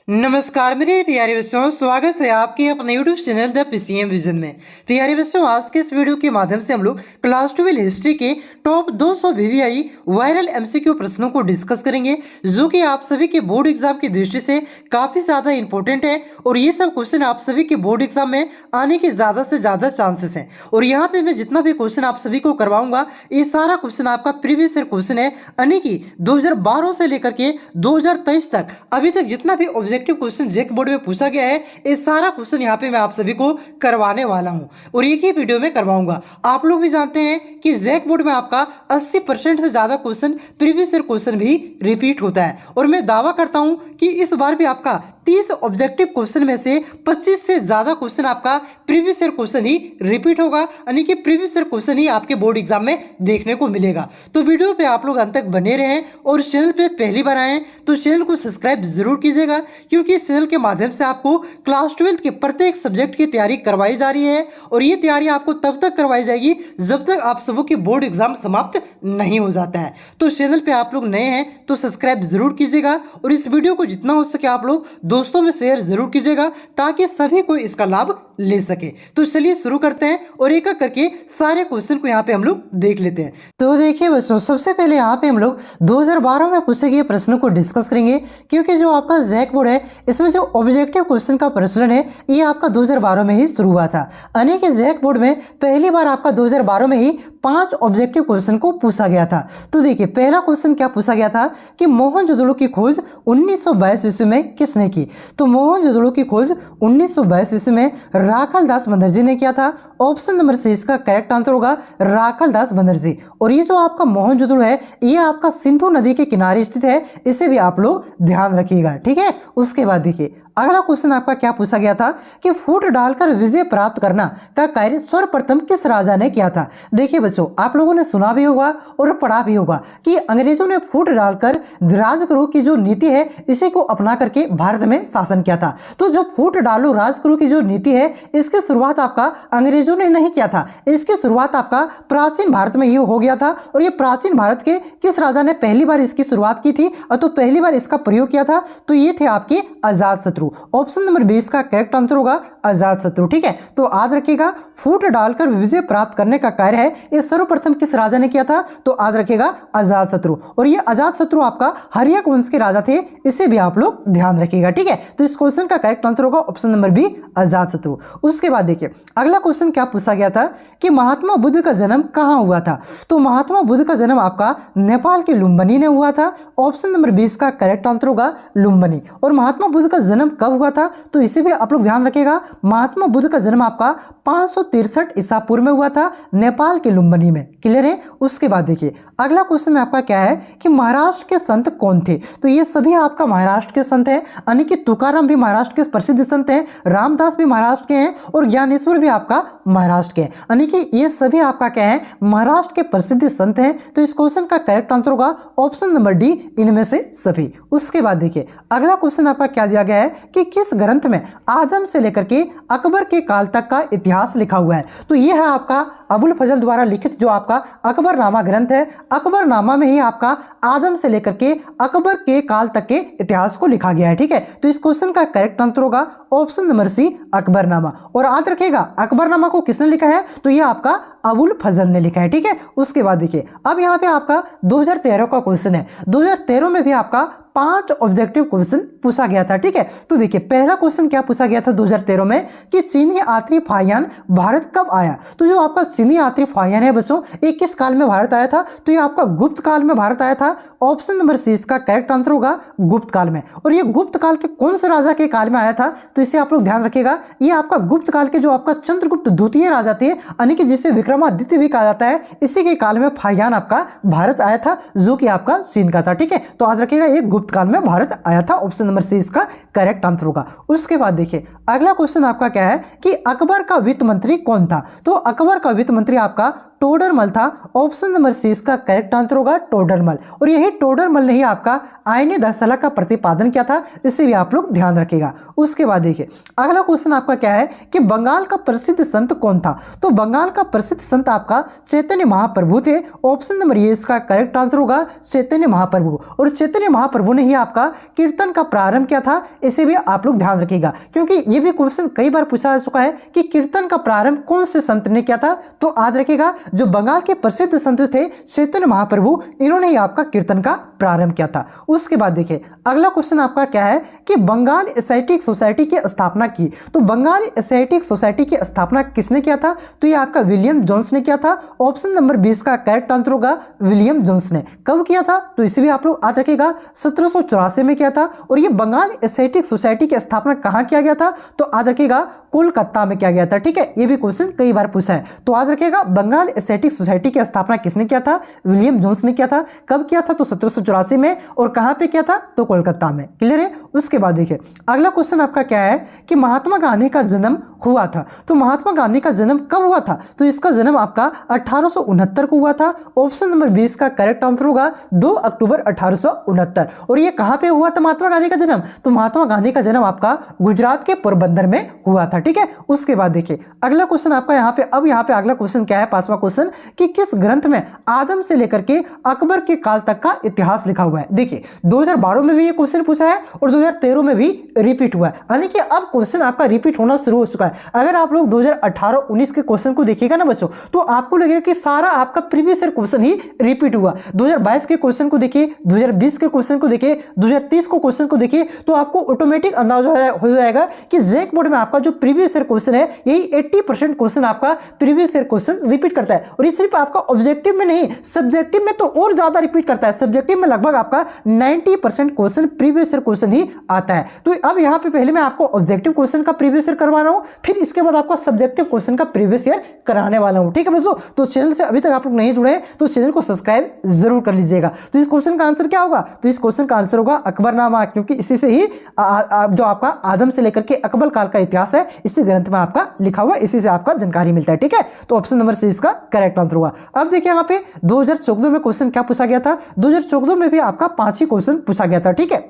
नमस्कार मेरे प्यारे बच्चों, स्वागत है आपके अपने YouTube channel the PCM vision में। प्यारे बच्चों, आज के इस वीडियो के माध्यम से हम लोग क्लास 12 हिस्ट्री के टॉप 200 VVI वायरल MCQ प्रश्नों को डिस्कस करेंगे, जो कि आप सभी के बोर्ड एग्जाम की दृष्टि से काफी ज्यादा इंपॉर्टेंट है। और ये सब क्वेश्चन आप सभी के बोर्ड एग्जाम में आने के ज्यादा से ज्यादा चांसेस हैं। और यहाँ पे मैं जितना भी क्वेश्चन आप सभी को करवाऊंगा, ये सारा क्वेश्चन आपका प्रीवियस ईयर क्वेश्चन है, यानी कि 2012 से लेकर के 2023 तक अभी तक जितना भी ऑब्जेक्टिव क्वेश्चन जेक बोर्ड में पूछा गया है, ये सारा क्वेश्चन यहाँ पे मैं आप सभी को करवाने वाला हूँ और एक ही वीडियो में करवाऊंगा। आप लोग भी जानते हैं कि जेक बोर्ड में आपका 80% से ज्यादा क्वेश्चन प्रीवियस ईयर क्वेश्चन भी रिपीट होता है। और मैं दावा करता हूं कि इस बार भी आपका 30 ऑब्जेक्टिव क्वेश्चन में से 25 से ज्यादा क्वेश्चन आपका प्रीवियस ईयर क्वेश्चन ही रिपीट होगा, यानी कि प्रीवियस ईयर क्वेश्चन ही आपके बोर्ड एग्जाम में देखने को मिलेगा। तो वीडियो पे आप लोग अंत तक बने रहें और चैनल पे पहली बार आए तो चैनल को सब्सक्राइब जरूर कीजिएगा, क्योंकि इस चैनल के माध्यम से आपको क्लास 12 के प्रत्येक सब्जेक्ट की तैयारी करवाई जा रही है। और ये तैयारी आपको तब तक करवाई जाएगी जब तक आप सबों के बोर्ड एग्जाम समाप्त नहीं हो जाता है। तो चैनल पे आप लोग नए हैं तो सब्सक्राइब जरूर कीजिएगा और इस वीडियो को जितना हो सके आप लोग दोस्तों में शेयर जरूर कीजिएगा, ताकि सभी को इसका लाभ ले सके। तो चलिए शुरू करते हैं और एक एक करके सारे क्वेश्चन को यहाँ पे हम लोग देख लेते हैं। तो देखिए बच्चों, सबसे पहले यहाँ पे हम लोग 2012 में पूछे गए प्रश्नों को डिस्कस करेंगे, क्योंकि जो आपका जैक बोर्ड है इसमें जो ऑब्जेक्टिव क्वेश्चन का प्रचलन है ये आपका 2012 में ही शुरू हुआ था। यानी कि जैक बोर्ड में पहली बार आपका 2012 में ही 5 ऑब्जेक्टिव क्वेश्चन को पूछा गया था। तो देखिए पहला क्वेश्चन क्या पूछा गया था कि मोहनजोदड़ो की खोज 1922 ईस्वी में किसने की। तो मोहनजोदड़ो की खोज 1922 ईस्वी में राखाल दास बनर्जी ने किया था। ऑप्शन नंबर सी इसका करेक्ट आंसर होगा राखाल दास बनर्जी। और ये जो आपका मोहनजोदड़ो है ये आपका सिंधु नदी के किनारे स्थित है, इसे भी आप लोग ध्यान रखिएगा, ठीक है। उसके बाद देखिए अगला क्वेश्चन आपका क्या पूछा गया था कि फूट डालकर विजय प्राप्त करना का कार्य सर्वप्रथम किस राजा ने किया था। देखिए बच्चों, आप लोगों ने सुना भी होगा और पढ़ा भी होगा कि अंग्रेजों ने फूट डालकर राजगुरु की जो नीति है इसी को अपना करके भारत में शासन किया था। तो जो फूट डालो राजगुरु की जो नीति है इसकी शुरुआत आपका अंग्रेजों ने नहीं किया था, इसकी शुरुआत आपका प्राचीन भारत में ये हो गया था। और ये प्राचीन भारत के किस राजा ने पहली बार इसकी शुरुआत की थी और तो पहली बार इसका प्रयोग किया था, तो ये थे आपके अजातशत्रु। ऑप्शन नंबर 20 का करेक्ट आंसर होगा अजातशत्रु, ठीक है। तो याद रखिएगा फूट डालकर विजय प्राप्त करने का कार्य है ये सर्वप्रथम किस राजा ने किया था, तो याद रखिएगा अजातशत्रु। और ये अजातशत्रु आपका हर्यक वंश के राजा थे, इसे भी आप लोग ध्यान रखिएगा, ठीक है। तो इस क्वेश्चन का करेक्ट आंसर होगा ऑप्शन नंबर बी अजातशत्रु। उसके बाद देखिए अगला क्वेश्चन क्या पूछा गया था कि महात्मा बुद्ध का जन्म कहां हुआ था। तो महात्मा बुद्ध का जन्म आपका नेपाल के लुम्बिनी में हुआ था। ऑप्शन नंबर 20 का करेक्ट आंसर होगा लुम्बिनी। और महात्मा बुद्ध का जन्म कब हुआ था, तो इसे भी आप लोग ध्यान रखिएगा। महात्मा बुद्ध का जन्म आपका 563 ईसा पूर्व में हुआ था, नेपाल के लुम्बिनी में। क्लियर है। उसके बाद देखिए अगला क्वेश्चन आपका क्या है कि महाराष्ट्र के संत कौन थे। तो ये सभी आपका महाराष्ट्र के संत हैं, यानी कि तुकाराम भी महाराष्ट्र के प्रसिद्ध संत हैं, रामदास भी महाराष्ट्र के हैं और ज्ञानेश्वर भी आपका महाराष्ट्र के हैं, यानी कि ये सभी आपका क्या है महाराष्ट्र के प्रसिद्ध संत हैं। तो इस क्वेश्चन का करेक्ट आंसर होगा ऑप्शन नंबर डी, इनमें से सभी। उसके बाद देखिए अगला क्वेश्चन आपका क्या दिया गया है कि किस ग्रंथ में आदम से लेकर के अकबर के काल तक का इतिहास लिखा हुआ है। तो यह है आपका अबुल फजल द्वारा लिखित जो आपका अकबरनामा ग्रंथ है। अकबरनामा में ही आपका आदम से लेकर के अकबर के काल तक के इतिहास को लिखा गया है, ठीक है। तो इस क्वेश्चन का करेक्ट आंसर होगा ऑप्शन नंबर सी अकबरनामा। और याद रखिएगा अकबरनामा को किसने लिखा है, तो यह आपका अबुल फजल ने लिखा है, ठीक है। उसके बाद देखिए अब यहाँ पे आपका 2013 का क्वेश्चन है। 2013 में भी आपका 5 ऑब्जेक्टिव क्वेश्चन पूछा गया था, ठीक है। तो देखिए पहला क्वेश्चन क्या पूछा गया था 2013 में कि चीनी यात्री फाहियान भारत कब आया। तो जो आपका चीनी यात्री फाहियान है बच्चों ये किस काल में भारत आया था, तो ये आपका गुप्त काल में भारत आया था। ऑप्शन नंबर सी इसका करेक्ट आंसर होगा गुप्त काल में। और ये गुप्त काल के कौन से राजा के काल में आया था, तो इसे आप लोग ध्यान रखिएगा। ये आपका गुप्त काल के जो आपका चंद्रगुप्त द्वितीय राजा थे, यानी कि जिसे विक्रमादित्य भी कहा जाता है, इसी के काल में फाहियान आपका भारत आया था, जो कि आपका चीन का था, ठीक है। तो याद रखिएगा ये गुप्त काल में भारत आया था। ऑप्शन नंबर सी इसका करेक्ट आंसर होगा। उसके बाद देखिए अगला क्वेश्चन आपका क्या है कि अकबर का वित्त मंत्री कौन था। तो अकबर का वित्त मंत्री आपका टोडरमल था। ऑप्शन नंबर सी इसका करेक्ट आंसर होगा टोडरमल। और यही टोडरमल ने ही आपका आयन दशला का प्रतिपादन किया था, इसे भी आप लोग ध्यान रखिएगा। उसके बाद देखिए अगला क्वेश्चन आपका क्या है कि बंगाल का प्रसिद्ध संत कौन था। तो बंगाल का प्रसिद्ध संत आपका चैतन्य महाप्रभु थे। ऑप्शन नंबर ये इसका करेक्ट आंसर होगा चैतन्य महाप्रभु। और चैतन्य महाप्रभु ने ही आपका कीर्तन का प्रारंभ किया था, इसे भी आप लोग ध्यान रखिएगा, क्योंकि ये भी क्वेश्चन कई बार पूछा जा चुका है कि कीर्तन का प्रारंभ कौन से संत ने किया था। तो याद रखिएगा जो बंगाल के प्रसिद्ध संत थे चैतन्य महाप्रभु, इन्होंने ही आपका कीर्तन का प्रारंभ किया था। उसके बाद देखिए अगला क्वेश्चन आपका क्या है कि बंगाल एशियाटिक सोसाइटी की स्थापना की। तो बंगाल एशियाटिक सोसाइटी की स्थापना किसने किया था। तो ये आपका विलियम जोन्स ने किया था। ऑप्शन नंबर 20 का करेक्ट आंसर होगा विलियम जोन्स ने। कब किया था तो इसे भी आप लोग याद रखिएगा 1784 में किया था। और ये बंगाल एशियाटिक सोसाइटी की स्थापना कहाँ किया गया था तो याद रखिएगा कोलकाता में किया गया था। ठीक है, ये भी क्वेश्चन कई बार पूछा है। तो याद रखिएगा बंगाल एशियाटिक सोसाइटी की स्थापना किसने किया था, विलियम जोन्स ने किया था। कब किया था तो 1784 में। और कहां पे किया था तो कोलकाता में। क्लियर है। उसके बाद देखिए अगला क्वेश्चन आपका क्या है कि महात्मा गांधी का जन्म हुआ था। तो महात्मा गांधी का जन्म कब हुआ था तो इसका जन्म आपका 1869 को हुआ था। ऑप्शन नंबर 20 का करेक्ट आंसर होगा 2 अक्टूबर 1869। और ये कहां पे हुआ था महात्मा गांधी का जन्म तो महात्मा गांधी का जन्म आपका गुजरात के पोरबंदर में हुआ था। ठीक है। उसके बाद देखिए अगला क्वेश्चन आपका यहाँ पे अगला क्वेश्चन क्या है, 5वां क्वेश्चन कि किस ग्रंथ में आदम से लेकर के अकबर के काल तक का इतिहास लिखा हुआ है। देखिए 2012 में भी ये क्वेश्चन पूछा है और 2013 में भी रिपीट हुआ है, यानी कि अब क्वेश्चन आपका रिपीट होना शुरू हो चुका है। अगर आप लोग 2018-19 के क्वेश्चन को देखिएगा ना बच्चों तो आपको लगेगा कि सारा आपका प्रीवियस ईयर क्वेश्चन ही रिपीट हुआ। 2022 के क्वेश्चन को देखिए, 2020 के क्वेश्चन को देखिए, 2030 को क्वेश्चन को देखिए, तो आपको ऑटोमेटिक अंदाजा हो जाएगा कि जेक बोर्ड में आपका जो प्रीवियस ईयर क्वेश्चन है यही 80% क्वेश्चन आपका प्रीवियस ईयर क्वेश्चन रिपीट करता है। और ये सिर्फ आपका ऑब्जेक्टिव में नहीं, सब्जेक्टिव में तो और ज्यादा रिपीट करता है। सब्जेक्टिव में लगभग आपका 90% क्वेश्चन प्रीवियस ईयर क्वेश्चन ही आता है। तो अब यहाँ पे पहले मैं आपको ऑब्जेक्टिव क्वेश्चन का प्रीवियस ईयर करवा रहा हूँ, फिर इसके बाद आपका सब्जेक्टिव क्वेश्चन का प्रीवियस ईयर कराने वाला हूँ। ठीक है दोस्तों, तो चैनल से अभी तक आप लोग नहीं जुड़े हैं तो चैनल को सब्सक्राइब जरूर कर लीजिएगा। तो इस क्वेश्चन का आंसर क्या होगा तो इस क्वेश्चन का आंसर होगा अकबरनामा, क्योंकि इसी से ही जो आपका आदम से लेकर के अकबर काल का इतिहास है इसी ग्रंथ में आपका लिखा हुआ है, इसी से आपका जानकारी मिलता है। ठीक है, तो ऑप्शन नंबर सी इसका करेक्ट आंसर होगा। अब देखिए यहाँ पे 2014 में क्वेश्चन क्या पूछा गया था। 2014 में भी आपका 5 ही क्वेश्चन पूछा गया था। ठीक है,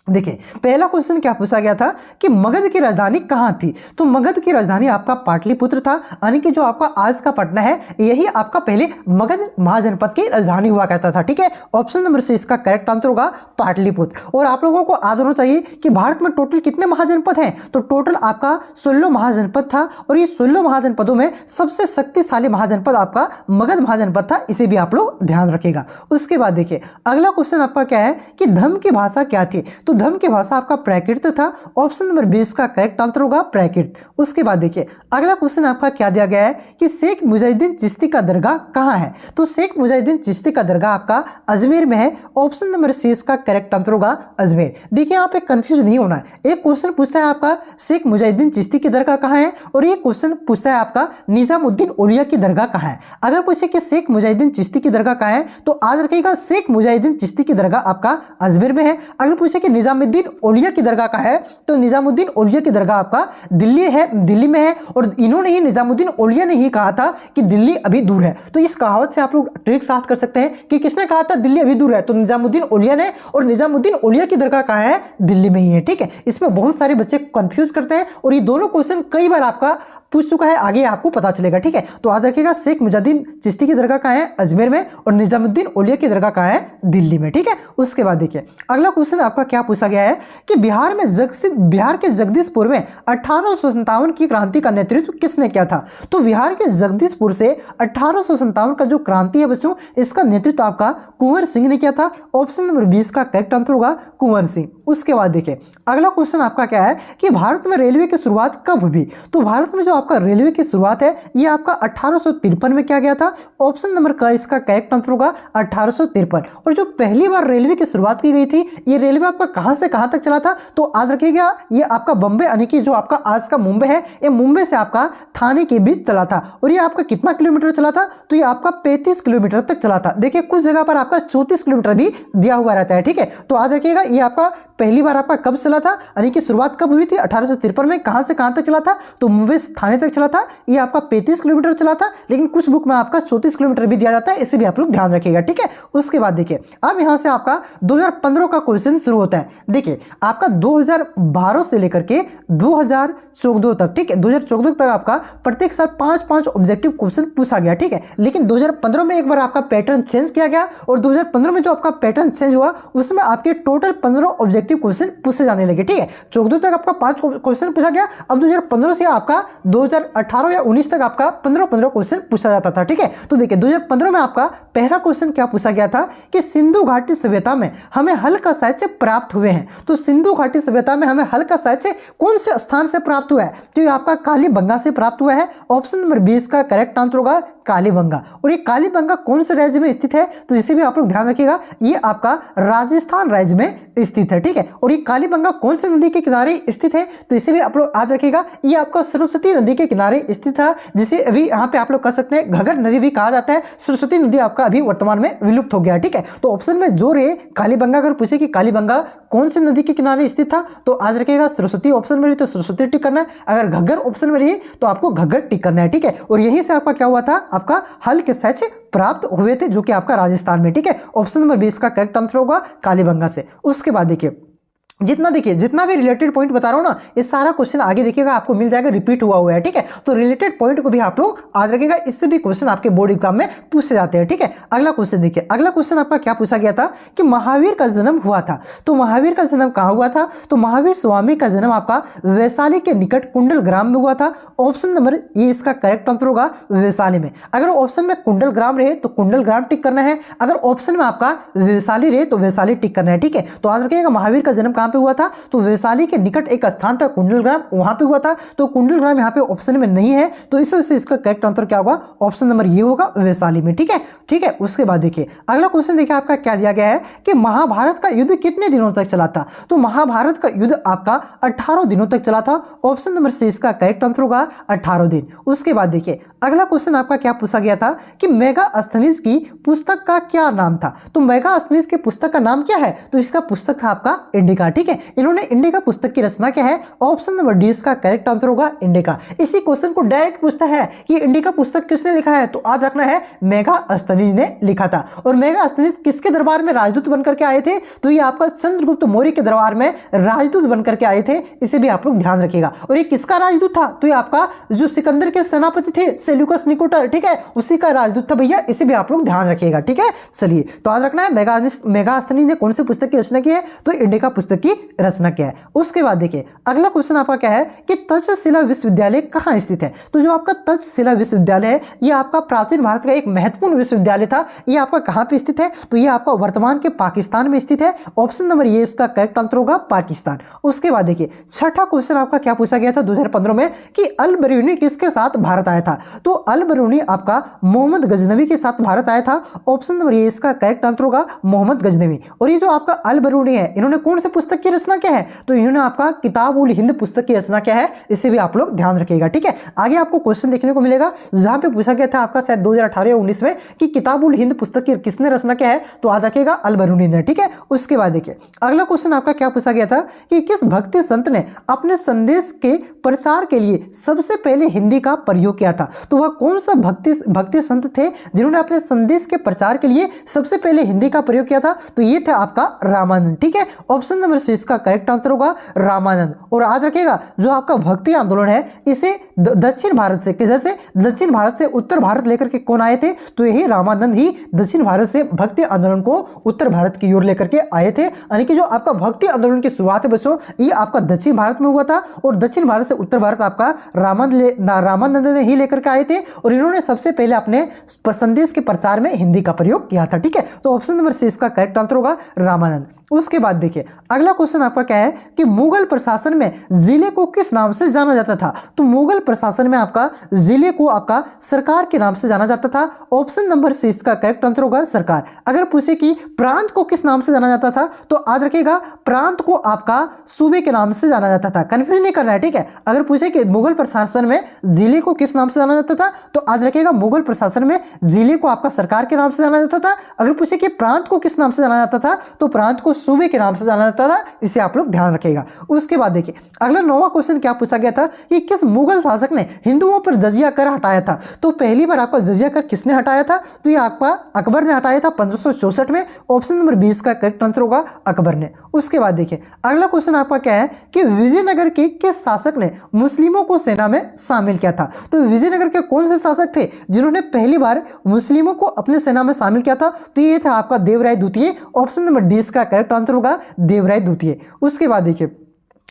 देखिए पहला क्वेश्चन क्या पूछा गया था कि मगध की राजधानी कहां थी। तो मगध की राजधानी आपका पाटलिपुत्र था, यानी कि जो आपका आज का पटना है यही आपका पहले मगध महाजनपद की राजधानी हुआ करता था। ठीक है, ऑप्शन नंबर सी इसका करेक्ट आंसर होगा पाटलिपुत्र। और आप लोगों को याद होना चाहिए कि भारत में टोटल कितने महाजनपद हैं तो टोटल आपका 16 महाजनपद था। और ये 16 महाजनपदों में सबसे शक्तिशाली महाजनपद आपका मगध महाजनपद था, इसे भी आप लोग ध्यान रखिएगा। उसके बाद देखिए अगला क्वेश्चन आपका क्या है कि धम्म की भाषा क्या थी। तो धम्म की भाषा आपका प्राकृत था। ऑप्शन नंबर 20 का करेक्ट आंसर होगा प्राकृत। उसके बाद देखिए अगला क्वेश्चन आपका क्या दिया गया है कि शेख मुजाहिद्दीन चिश्ती का दरगाह कहां है। तो शेख मुजाहिद्दीन चिश्ती का दरगाह आपका अजमेर में है। ऑप्शन नंबर सी इसका करेक्ट आंसर होगा अजमेर। देखिए यहाँ पे कंफ्यूज नहीं होना है। एक क्वेश्चन पूछता है आपका शेख मुजाहिद्दीन चिश्ती की दरगाह कहां है और एक क्वेश्चन पूछता है आपका निजामुद्दीन औलिया की दरगाह कहां है। अगर पूछे कि शेख मुजाहिद्दीन चिश्ती की दरगाह कहां है तो याद रखिएगा शेख मुजाहिद्दीन चिश्ती की दरगाह आपका अजमेर में है। अगर पूछे कि निजामुद्दीन औलिया की दरगाह का है तो निजामुद्दीन औलिया की दरगाह आपका दिल्ली में है। और इन्होंने ही निजामुद्दीन औलिया ने ही कहा था कि दिल्ली अभी दूर है। तो इस कहावत से आप लोग ट्रिक साथ कर सकते हैं कि किसने कहा था दिल्ली अभी दूर है तो निजामुद्दीन औलिया ने। और निजामुद्दीन औलिया की दरगाह कहाँ है दिल्ली में ही है। ठीक है, इसमें बहुत सारे बच्चे कंफ्यूज करते हैं और ये दोनों क्वेश्चन कई बार आपका पूछ चुका है, आगे आपको पता चलेगा। ठीक है, तो याद रखिएगा शेख मुजाहिद्दीन चिश्ती की दरगाह कहाँ है अजमेर में और निजामुद्दीन औलिया की दरगाह कहाँ है दिल्ली में। ठीक है, उसके बाद देखिए अगला क्वेश्चन आपका क्या पूछा गया है कि बिहार के जगदीशपुर में 1857 की क्रांति का नेतृत्व किसने किया था। तो बिहार के जगदीशपुर से 1857 का जो क्रांति है बच्चों इसका नेतृत्व आपका कुंवर सिंह ने किया था। ऑप्शन नंबर 20 का करेक्ट आंसर होगा कुंवर सिंह। उसके बाद देखिए अगला क्वेश्चन आपका क्या है कि भारत में रेलवे की शुरुआत कब हुई। तो भारत में जो आपका रेलवे की शुरुआत है ये आपका 1853 में किया गया था। ऑप्शन नंबर का इसका करेक्ट आंसर होगा 1853। और जो पहली बार रेलवे की शुरुआत की गई थी ये रेलवे आपका कहां से कहां तक चला था तो याद रखिएगा ये आपका बम्बे यानी कि जो आपका आज का मुंबई है ये मुंबई से आपका थाने के बीच चला था। और ये आपका कितना किलोमीटर चला था तो ये आपका 35 किलोमीटर तक चला था। देखिए कुछ जगह पर आपका 34 किलोमीटर भी दिया हुआ रहता है। ठीक है, तो याद रखिएगा ये आपका पहली बार आपका कब चला था यानी कि शुरुआत कब हुई थी 1853 में। कहां से कहां तक चला था तो मुंबई से ठाणे तक चला था, ये आपका 35 किलोमीटर चला था, लेकिन कुछ बुक में आपका 34 किलोमीटर भी दिया जाता है, इसे भी आप लोग ध्यान रखिएगा, ठीक है। उसके बाद देखिए अब यहाँ से आपका 2015 का क्वेश्चन शुरू होता है। देखिए आपका 2012 से लेकर के 2014 तक, ठीक है, 2014 तक आपका प्रत्येक साल 5-5 ऑब्जेक्टिव क्वेश्चन पूछा गया, ठीक है। लेकिन 2015 में एक बार आपका पैटर्न चेंज किया गया और 2015 में जो आपका पैटर्न चेंज हुआ उसमें आपके टोटल 15 ऑब्जेक्टिव क्वेश्चन पूछे जाने लगे, ठीक है। 14 तक आपका 5 क्वेश्चन पूछा गया, अब 2015 से आपका 2018 या 19 तक आपका 15 क्वेश्चन पूछा जाता था, ठीक है। तो देखिए 2015 में आपका पहला क्वेश्चन क्या पूछा गया था कि सिंधु घाटी सभ्यता में हमें हल का साक्ष्य प्राप्त हुए हैं। तो सिंधु घाटी सभ्यता में हमें हल का साक्ष्य कौन से स्थान से प्राप्त हुआ है? तो ये आपका कालीबंगा से प्राप्त हुआ है। ऑप्शन नंबर 20 का करेक्ट आंसर होगा कालीबंगा। और ये कालीबंगा कौन से राज्य में स्थित है? तो इसे भी आप लोग ध्यान रखिएगा, ये आपका राजस्थान राज्य में स्थित है, ठीक है। और ये कालीबंगा कौन से नदी के किनारे स्थित है? तो इसे भी आप लोग याद रखिएगा, ये आपका सरस्वती नदी के किनारे स्थित था, जिसे अभी यहाँ पे आप लोग कह सकते हैं घग्गर नदी भी कहा जाता है। सरस्वती नदी आपका अभी वर्तमान में विलुप्त हो गया है, ठीक है। तो ऑप्शन में जो रहे कालीबंगा, अगर पूछे कि कालीबंगा कौन सी नदी के किनारे स्थित था तो याद रखिएगा सरस्वती ऑप्शन में रही तो सरस्वती टिक करना है, अगर घग्गर ऑप्शन में रही तो आपको घग्गर टिक करना है, ठीक है। और यहीं से आपका क्या हुआ था, आपका हल के साक्ष्य प्राप्त हुए थे जो कि आपका राजस्थान में, ठीक है। ऑप्शन नंबर 20 का करेक्ट आंसर होगा कालीबंगा से। उसके बाद देखिए जितना भी रिलेटेड पॉइंट बता रहा हूं ना, ये सारा क्वेश्चन आगे देखिएगा आपको मिल जाएगा, रिपीट हुआ है, ठीक है। तो रिलेटेड पॉइंट को भी आप लोग याद रखिएगा, इससे भी क्वेश्चन आपके बोर्ड एग्जाम में पूछे जाते हैं, ठीक है। अगला क्वेश्चन देखिए, अगला क्वेश्चन आपका क्या पूछा गया था कि महावीर का जन्म हुआ था। तो महावीर का जन्म कहाँ हुआ था? तो महावीर स्वामी का जन्म आपका वैशाली के निकट कुंडल ग्राम में हुआ था। ऑप्शन नंबर ये इसका करेक्ट आंसर होगा वैशाली में। अगर ऑप्शन में कुंडल ग्राम रहे तो कुंडल ग्राम टिक करना है, अगर ऑप्शन में आपका वैशाली रहे तो वैशाली टिक करना है, ठीक है। तो याद रखिएगा महावीर का जन्म कहाँ पे हुआ था? तो वैशाली के निकट एक स्थान था कुंडल ग्राम, वहां पे हुआ था। तो कुंडल ग्राम यहाँ पे ऑप्शन में नहीं है, तो इस वजह से इसका करेक्ट आंसर क्या होगा? ऑप्शन नंबर ये होगा वैशाली में, ठीक है, ठीक है। उसके बाद देखिए अगला क्वेश्चन देखिए आपका क्या दिया गया है कि महाभारत का युद्ध कितने दिनों तक चला था? तो महाभारत का युद्ध आपका 18 दिनों तक चला था। ऑप्शन नंबर से इसका करेक्ट आंसर होगा 18 दिन। उसके बाद देखिए अगला क्वेश्चन आपका क्या पूछा गया था कि मेगास्थनीज की पुस्तक का क्या नाम था? तो मेगास्थनीज की पुस्तक का नाम क्या है? तो इसका पुस्तक था आपका इंडिका, ठीक है। इन्होंने इंडिका पुस्तक की रचना क्या है? ऑप्शन नंबर डी इसका करेक्ट आंसर होगा इंडिका। इसी क्वेश्चन को डायरेक्ट पूछता है कि इंडिका पुस्तक किसने लिखा है? तो याद रखना है मेगास्थनीज ने लिखा था। और मेगास्थनीज किसके दरबार में राजदूत बनकर के आए थे? तो ये आपका चंद्रगुप्त मौर्य के दरबार में राजदूत बनकर के आए थे, इसे भी आप लोग ध्यान रखिएगा। और ये किसका राजदूत था? तो ये आपका जो सिकंदर के सेनापति थे सेल्यूकस निकोटर, ठीक है, उसी का राजदूत था भैया, इसे भी आप लोग ध्यान रखिएगा, ठीक है। चलिए तो याद रखना है मेगास्थनीज ने कौन सी पुस्तक की रचना की है? तो इंडिका पुस्तक की रचना किया है। उसके बाद देखिए अगला क्वेश्चन आपका क्या है कि तक्षशिला विश्वविद्यालय कहाँ स्थित है? तो जो आपका तक्षशिला विश्वविद्यालय है ये आपका प्राचीन भारत का एक महत्वपूर्ण विश्वविद्यालय था। ये आपका कहाँ पे स्थित है? तो ये आपका वर्तमान के पाकिस्तान में स्थित है। ऑप्शन नंबर ये इसका करेक्ट आंसर होगा पाकिस्तान। उसके बाद देखिए छठा क्वेश्चन आपका क्या पूछा गया था 2015 में कि अल बरूनी किसके साथ भारत आया था? तो अल बरूनी आपका मोहम्मद गजनवी के साथ भारत आया था। ऑप्शन नंबर ये इसका करेक्ट आंसर होगा मोहम्मद गजनवी। और ये जो आपका अल बरूनी है इन्होंने कौन से पुस्तक की रचना क्या है? तो इन्होंने आपका किताब उल हिंद पुस्तक की रचना क्या है, इसे भी आप लोग ध्यान रखिएगा, ठीक है। आगे आपको क्वेश्चन देखने को मिलेगा जहां पे पूछा गया था आपका शायद 2018 या 19 में कि किताब उल हिंद पुस्तक की किसने रचना क्या है? तो याद रखिएगा अल बरूनी ने, ठीक है। उसके बाद देखिए अगला क्वेश्चन आपका क्या पूछा गया था कि किस भक्ति संत ने अपने संदेश के प्रचार के लिए सबसे पहले हिंदी का प्रयोग किया था? तो वह कौन सा भक्ति संत थे जिन्होंने अपने संदेश के प्रचार के लिए सबसे पहले हिंदी का प्रयोग किया था? तो ये था आपका रामानंद, ठीक है। ऑप्शन नंबर सी इसका करेक्ट आंसर होगा रामानंद। और याद रखिएगा जो आपका भक्ति आंदोलन है इसे दक्षिण भारत से, किधर से? दक्षिण भारत से उत्तर भारत लेकर के कौन आए थे? तो यही रामानंद ही दक्षिण भारत से भक्ति आंदोलन को उत्तर भारत की ओर लेकर के आए थे। यानी कि जो आपका भक्ति आंदोलन की शुरुआत है बच्चों ये आपका दक्षिण भारत में हुआ था और दक्षिण भारत से उत्तर भारत आपका रामानंद ने ही लेकर के आए थे। और इन्होंने सबसे पहले अपने संदेश के प्रचार में हिंदी का प्रयोग किया था, ठीक है। तो ऑप्शन नंबर सी इसका करेक्ट आंसर होगा रामानंद। उसके बाद देखिए अगला क्वेश्चन आपका क्या है कि मुगल प्रशासन में जिले को किस नाम से जाना जाता था? तो मुगल प्रशासन में आपका जिले को आपका सरकार के नाम से जाना जाता था। ऑप्शन नंबर सी इसका करेक्ट आंसर होगा सरकार। अगर पूछे कि प्रांत को किस नाम से जाना जाता था तो याद रखिएगा प्रांत को आपका सूबे के नाम से जाना जाता था, कंफ्यूज नहीं करना है, ठीक है। अगर पूछे कि मुगल प्रशासन में जिले को किस नाम से जाना जाता था तो याद रखिएगा मुगल प्रशासन में जिले को आपका सरकार के नाम से जाना जाता था। अगर पूछे कि प्रांत को किस नाम से जाना जाता था तो प्रांत को सूबे के नाम से जाना जाता था, इसे आप लोग ध्यान रखिएगा। उसके बाद देखिए अगला 9वां क्वेश्चन क्या पूछा गया था कि किस मुगल शासक ने हिंदुओं पर जजिया कर हटाया था। तो पहली बार आपका जजिया कर किसने हटाया था, तो ये आपका अकबर ने हटाया था 1564 में। ऑप्शन नंबर 20 का करेक्ट आंसर होगा अकबर ने। उसके बाद देखिए अगला क्वेश्चन आपका क्या है कि विजयनगर के किस शासक ने मुस्लिमों को सेना में शामिल किया था। तो विजयनगर के कौन से शासक थे जिन्होंने पहली बार मुस्लिमों को अपने सेना में शामिल किया था, तो ये था आपका देवराय द्वितीय। ऑप्शन नंबर डी इसका करेक्ट आंसर होगा देवराय द्वितीय। उसके बाद देखिए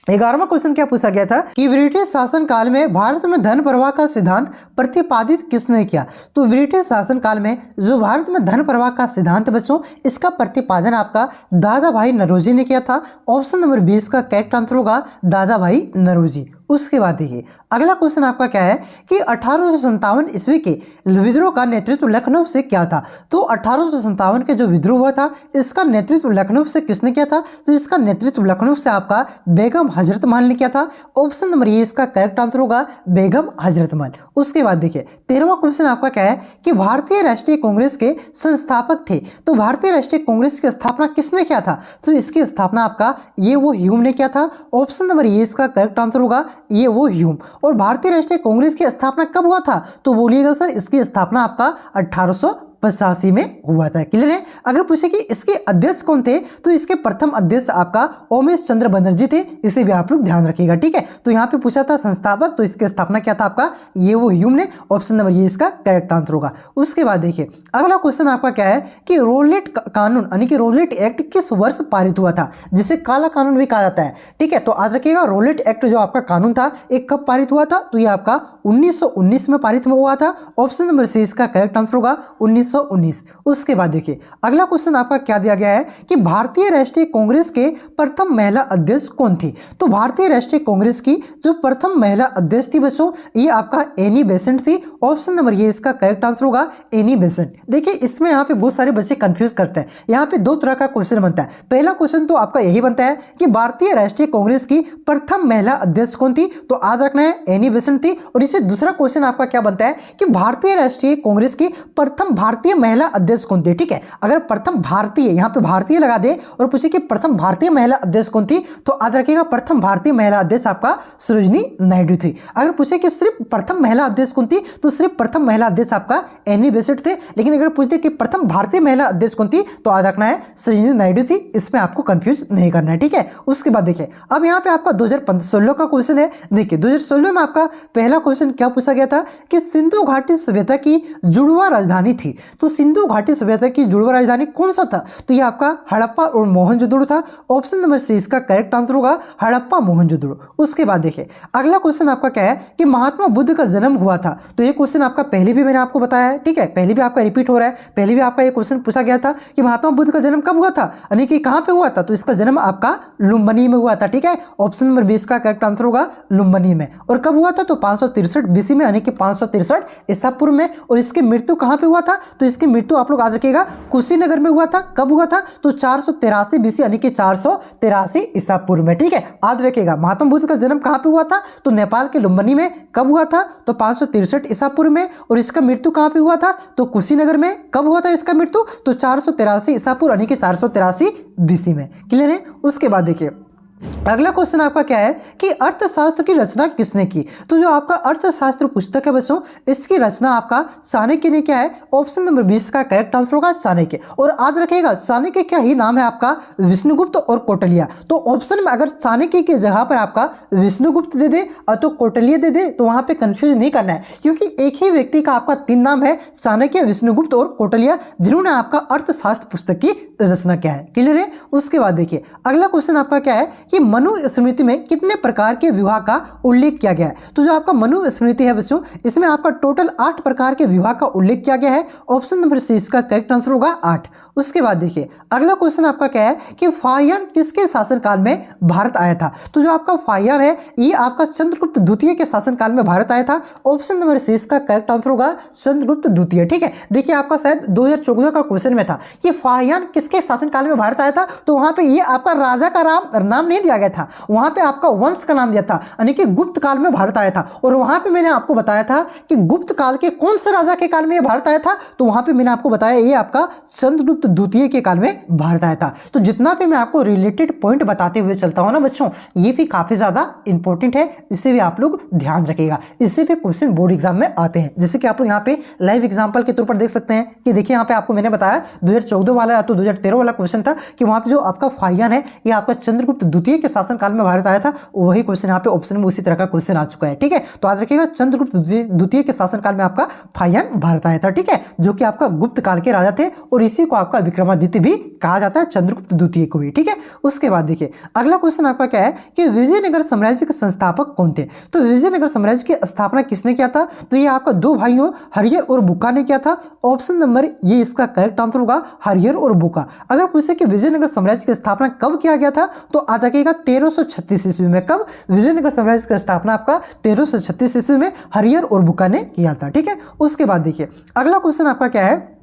11वां क्वेश्चन क्या पूछा गया था कि ब्रिटिश शासन काल में भारत में धन प्रवाह का सिद्धांत प्रतिपादित किसने किया। तो ब्रिटिश शासन काल में जो भारत में धन प्रवाह का सिद्धांत बच्चों, इसका प्रतिपादन आपका दादा भाई नौरोजी ने किया था। ऑप्शन नंबर 20 का करेक्ट आंसर होगा दादा भाई नौरोजी। उसके बाद देखिए अगला क्वेश्चन आपका क्या है कि 1857 ईस्वी के विद्रोह का नेतृत्व लखनऊ से क्या था। तो 1857 के जो विद्रोह हुआ था इसका नेतृत्व लखनऊ से किसने किया था, तो इसका नेतृत्व लखनऊ से आपका बेगम हजरत महल ने किया था। ऑप्शन नंबर ये इसका करेक्ट आंसर होगा बेगम हजरत महल। उसके बाद देखिए 13वां क्वेश्चन आपका क्या है कि भारतीय राष्ट्रीय कांग्रेस के संस्थापक थे। तो भारतीय राष्ट्रीय कांग्रेस की स्थापना किसने किया था, तो इसकी स्थापना आपका ये वो ह्यूम ने किया था। ऑप्शन नंबर ये इसका करेक्ट आंसर होगा ये वो ह्यूम। और भारतीय राष्ट्रीय कांग्रेस की स्थापना कब हुआ था, तो बोलिएगा सर इसकी स्थापना आपका 1885 में हुआ था। क्लियर है। अगर पूछे कि इसके अध्यक्ष कौन थे, तो इसके प्रथम अध्यक्ष आपका ओमेश चंद्र बनर्जी थे, इसे भी आप लोग ध्यान रखिएगा। ठीक है, तो यहाँ पे पूछा था संस्थापक, तो इसकी स्थापना क्या था आपका ये वो ह्यूम ने। ऑप्शन नंबर ये इसका करेक्ट आंसर होगा। उसके बाद देखिए अगला क्वेश्चन आपका क्या है कि रोलेट कानून यानी कि रोलेट एक्ट किस वर्ष पारित हुआ था, जिसे काला कानून भी कहा जाता है। ठीक है, तो याद रखिएगा रोलेट एक्ट जो आपका कानून था एक कब पारित हुआ था, तो ये आपका 1919 में पारित हुआ था। ऑप्शन नंबर सी इसका करेक्ट आंसर होगा 1919। उसके बाद देखिए अगला क्वेश्चन आपका क्या दिया गया है कि भारतीय राष्ट्रीय कांग्रेस के प्रथम महिला अध्यक्ष कौन थी। तो भारतीय राष्ट्रीय कांग्रेस की जो प्रथम महिला अध्यक्ष थी बच्चों, ये आपका एनी बेसेंट थी। ऑप्शन नंबर ये इसका करेक्ट आंसर होगा एनी बेसेंट। देखिए इसमें यहाँ पे बहुत सारे बच्चे कंफ्यूज करते हैं। यहाँ पे दो तरह का क्वेश्चन बनता है। पहला क्वेश्चन तो आपका यही बनता है कि भारतीय राष्ट्रीय कांग्रेस की प्रथम महिला अध्यक्ष कौन थी, तो याद रखना है एनी बेसेंट थी। और इसे दूसरा क्वेश्चन आपका क्या बनता है कि भारतीय राष्ट्रीय कांग्रेस की प्रथम भारतीय महिला अध्यक्ष कौन थी। ठीक है, अगर प्रथम भारतीय यहाँ पे भारतीय लगा दे और पूछे कि प्रथम भारतीय महिला अध्यक्ष कौन थी, तो याद रखिएगा प्रथम भारतीय महिला अध्यक्ष आपका सरोजिनी नायडू थी। अगर पूछे कि सिर्फ प्रथम महिला अध्यक्ष कौन थी, तो सिर्फ प्रथम महिला अध्यक्ष आपका एनी बेसेंट थे। लेकिन अगर पूछते कि प्रथम भारतीय महिला अध्यक्ष कौन थी, तो याद रखना है सरोजिनी नायडू थी। इसमें आपको कंफ्यूज नहीं करना है। ठीक है, उसके बाद देखिए अब यहाँ पे आपका 2016 का क्वेश्चन है। देखिए 2016 में आपका पहला क्वेश्चन क्या पूछा गया था कि सिंधु घाटी सभ्यता की जुड़वा राजधानी थी। तो सिंधु घाटी सभ्यता की जुड़वा राजधानी कौन सा था, तो ये आपका हड़प्पा और मोहनजोदड़ो था। ऑप्शन नंबर सी इसका करेक्ट आंसर होगा हड़प्पा मोहनजोदड़ो। उसके बाद देखिए अगला क्वेश्चन आपका क्या है कि महात्मा बुद्ध का जन्म हुआ था। तो ये क्वेश्चन आपका पहले भी मैंने आपको बताया है। ठीक है, पहले भी आपका रिपीट हो रहा है। पहले भी आपका ये क्वेश्चन पूछा गया था कि महात्मा बुद्ध का जन्म कब हुआ था, यानी कि कहाँ पे हुआ था, तो इसका जन्म आपका लुम्बिनी में हुआ था। ठीक है, ऑप्शन नंबर 20 का करेक्ट आंसर होगा लुम्बिनी में। और कब हुआ था, तो 563 बीसी में, यानी कि 563 ईसा पूर्व में। और इसकी मृत्यु कहाँ पे हुआ था, तो इसकी मृत्यु आप लोग याद रखिएगा कुशीनगर में हुआ था। कब हुआ था, तो 483 बीसी यानी कि 483 ईसा पूर्व में। ठीक है, याद रखिएगा महात्मा बुद्ध का जन्म कहाँ पे हुआ था, तो नेपाल के लुम्बिनी में। कब हुआ था, तो 563 ईसा पूर्व में। और इसका मृत्यु कहाँ पे हुआ था, तो कुशीनगर में। कब हुआ था इसका मृत्यु, तो 483 ईसा पूर्व यानी कि 483 बीसी में। क्लियर है। उसके बाद देखिए अगला क्वेश्चन आपका क्या है कि अर्थशास्त्र की रचना किसने की। तो जो आपका अर्थशास्त्र पुस्तक है बच्चों, इसकी रचना आपका चाणक्य ने किया है। ऑप्शन नंबर 20 का करेक्ट आंसर होगा चाणक्य। और याद रखिएगा चाणक्य क्या ही नाम है आपका विष्णुगुप्त और कौटिल्य। तो ऑप्शन में अगर चाणक्य की जगह पर आपका विष्णुगुप्त दे दे और तो कौटिल्य दे दे, तो वहां पे कंफ्यूज नहीं करना है, क्योंकि एक ही व्यक्ति का आपका 3 नाम है, चाणक्य, विष्णुगुप्त और कौटिल्य, जिन्होंने आपका अर्थशास्त्र पुस्तक की रचना किया है। क्लियर है। उसके बाद देखिए अगला क्वेश्चन आपका क्या है कि मनुस्मृति में कितने प्रकार के विवाह का उल्लेख किया गया है। तो जो आपका मनुस्मृति है बच्चों, इसमें आपका टोटल 8 प्रकार के विवाह का उल्लेख किया गया है। ऑप्शन नंबर सी इसका करेक्ट आंसर होगा 8। उसके बाद देखिए अगला क्वेश्चन आपका क्या है कि फाहियान किसके शासनकाल में भारत आया था। तो जो आपका फाहियान है ये आपका चंद्रगुप्त द्वितीय के शासनकाल में भारत आया था। ऑप्शन नंबर सी इसका करेक्ट आंसर होगा चंद्रगुप्त द्वितीय। ठीक है, देखिए आपका शायद 2014 का क्वेश्चन में था कि फाहियान किसके शासनकाल में भारत आया था, तो वहां पे ये आपका राजा का नाम नहीं नहीं दिया गया था, वहां पे आपका वंश का नाम दिया था, यानी कि गुप्त काल में भारत आया था। और वहां पे मैंने आपको बताया था कि गुप्त काल के कौन से राजा के काल में ये भारत आया था, तो वहां पे मैंने आपको बताया ये आपका चंद्रगुप्त द्वितीय के काल में भारत आया था। तो जितना भी मैं आपको रिलेटेड पॉइंट बताते हुए चलता हूं ना बच्चों, ये भी काफी ज्यादा इंपॉर्टेंट है, इससे भी आप लोग ध्यान रखिएगा, इससे भी क्वेश्चन बोर्ड एग्जाम में आते हैं। जैसे कि आप लोग यहाँ पे लाइव एग्जांपल के तौर पर देख सकते हैं कि देखिए यहाँ पे आपको मैंने बताया 2014 वाला या तो 2013 वाला क्वेश्चन था कि वहां पे जो आपका फाहियान है ये आपका चंद्रगुप्त द्वितीय के शासन काल में भारत आया था, वही क्वेश्चन यहाँ पे ऑप्शन में उसी तरह का क्वेश्चन आ चुका है। ठीक है, तो याद रखिएगा चंद्रगुप्त द्वितीय के शासन काल में आपका फाहियान भारत आया था। ठीक है, जो कि आपका गुप्त काल के राजा थे और इसी को आपका विक्रमादित्य भी कहा जाता है, चंद्रगुप्त द्वितीय को भी। ठीक है, उसके बाद देखिए अगला क्वेश्चन आपका क्या है कि विजयनगर साम्राज्य के संस्थापक कौन थे। तो विजयनगर साम्राज्य की स्थापना किसने किया था, तो ये आपका दो भाइयों हरिहर और बुक्का ने किया था। ऑप्शन नंबर ये इसका करेक्ट आंसर होगा, हरिहर और बुक्का। अगर पूछे कि विजयनगर साम्राज्य की स्थापना कब किया गया था, तो याद रखिएगा 1336 ईस्वी में। कब? विजयनगर साम्राज्य की स्थापना आपका 1336 ईस्वी में हरिहर और बुक्का ने किया था। ठीक है, उसके बाद देखिए अगला क्वेश्चन आपका क्या है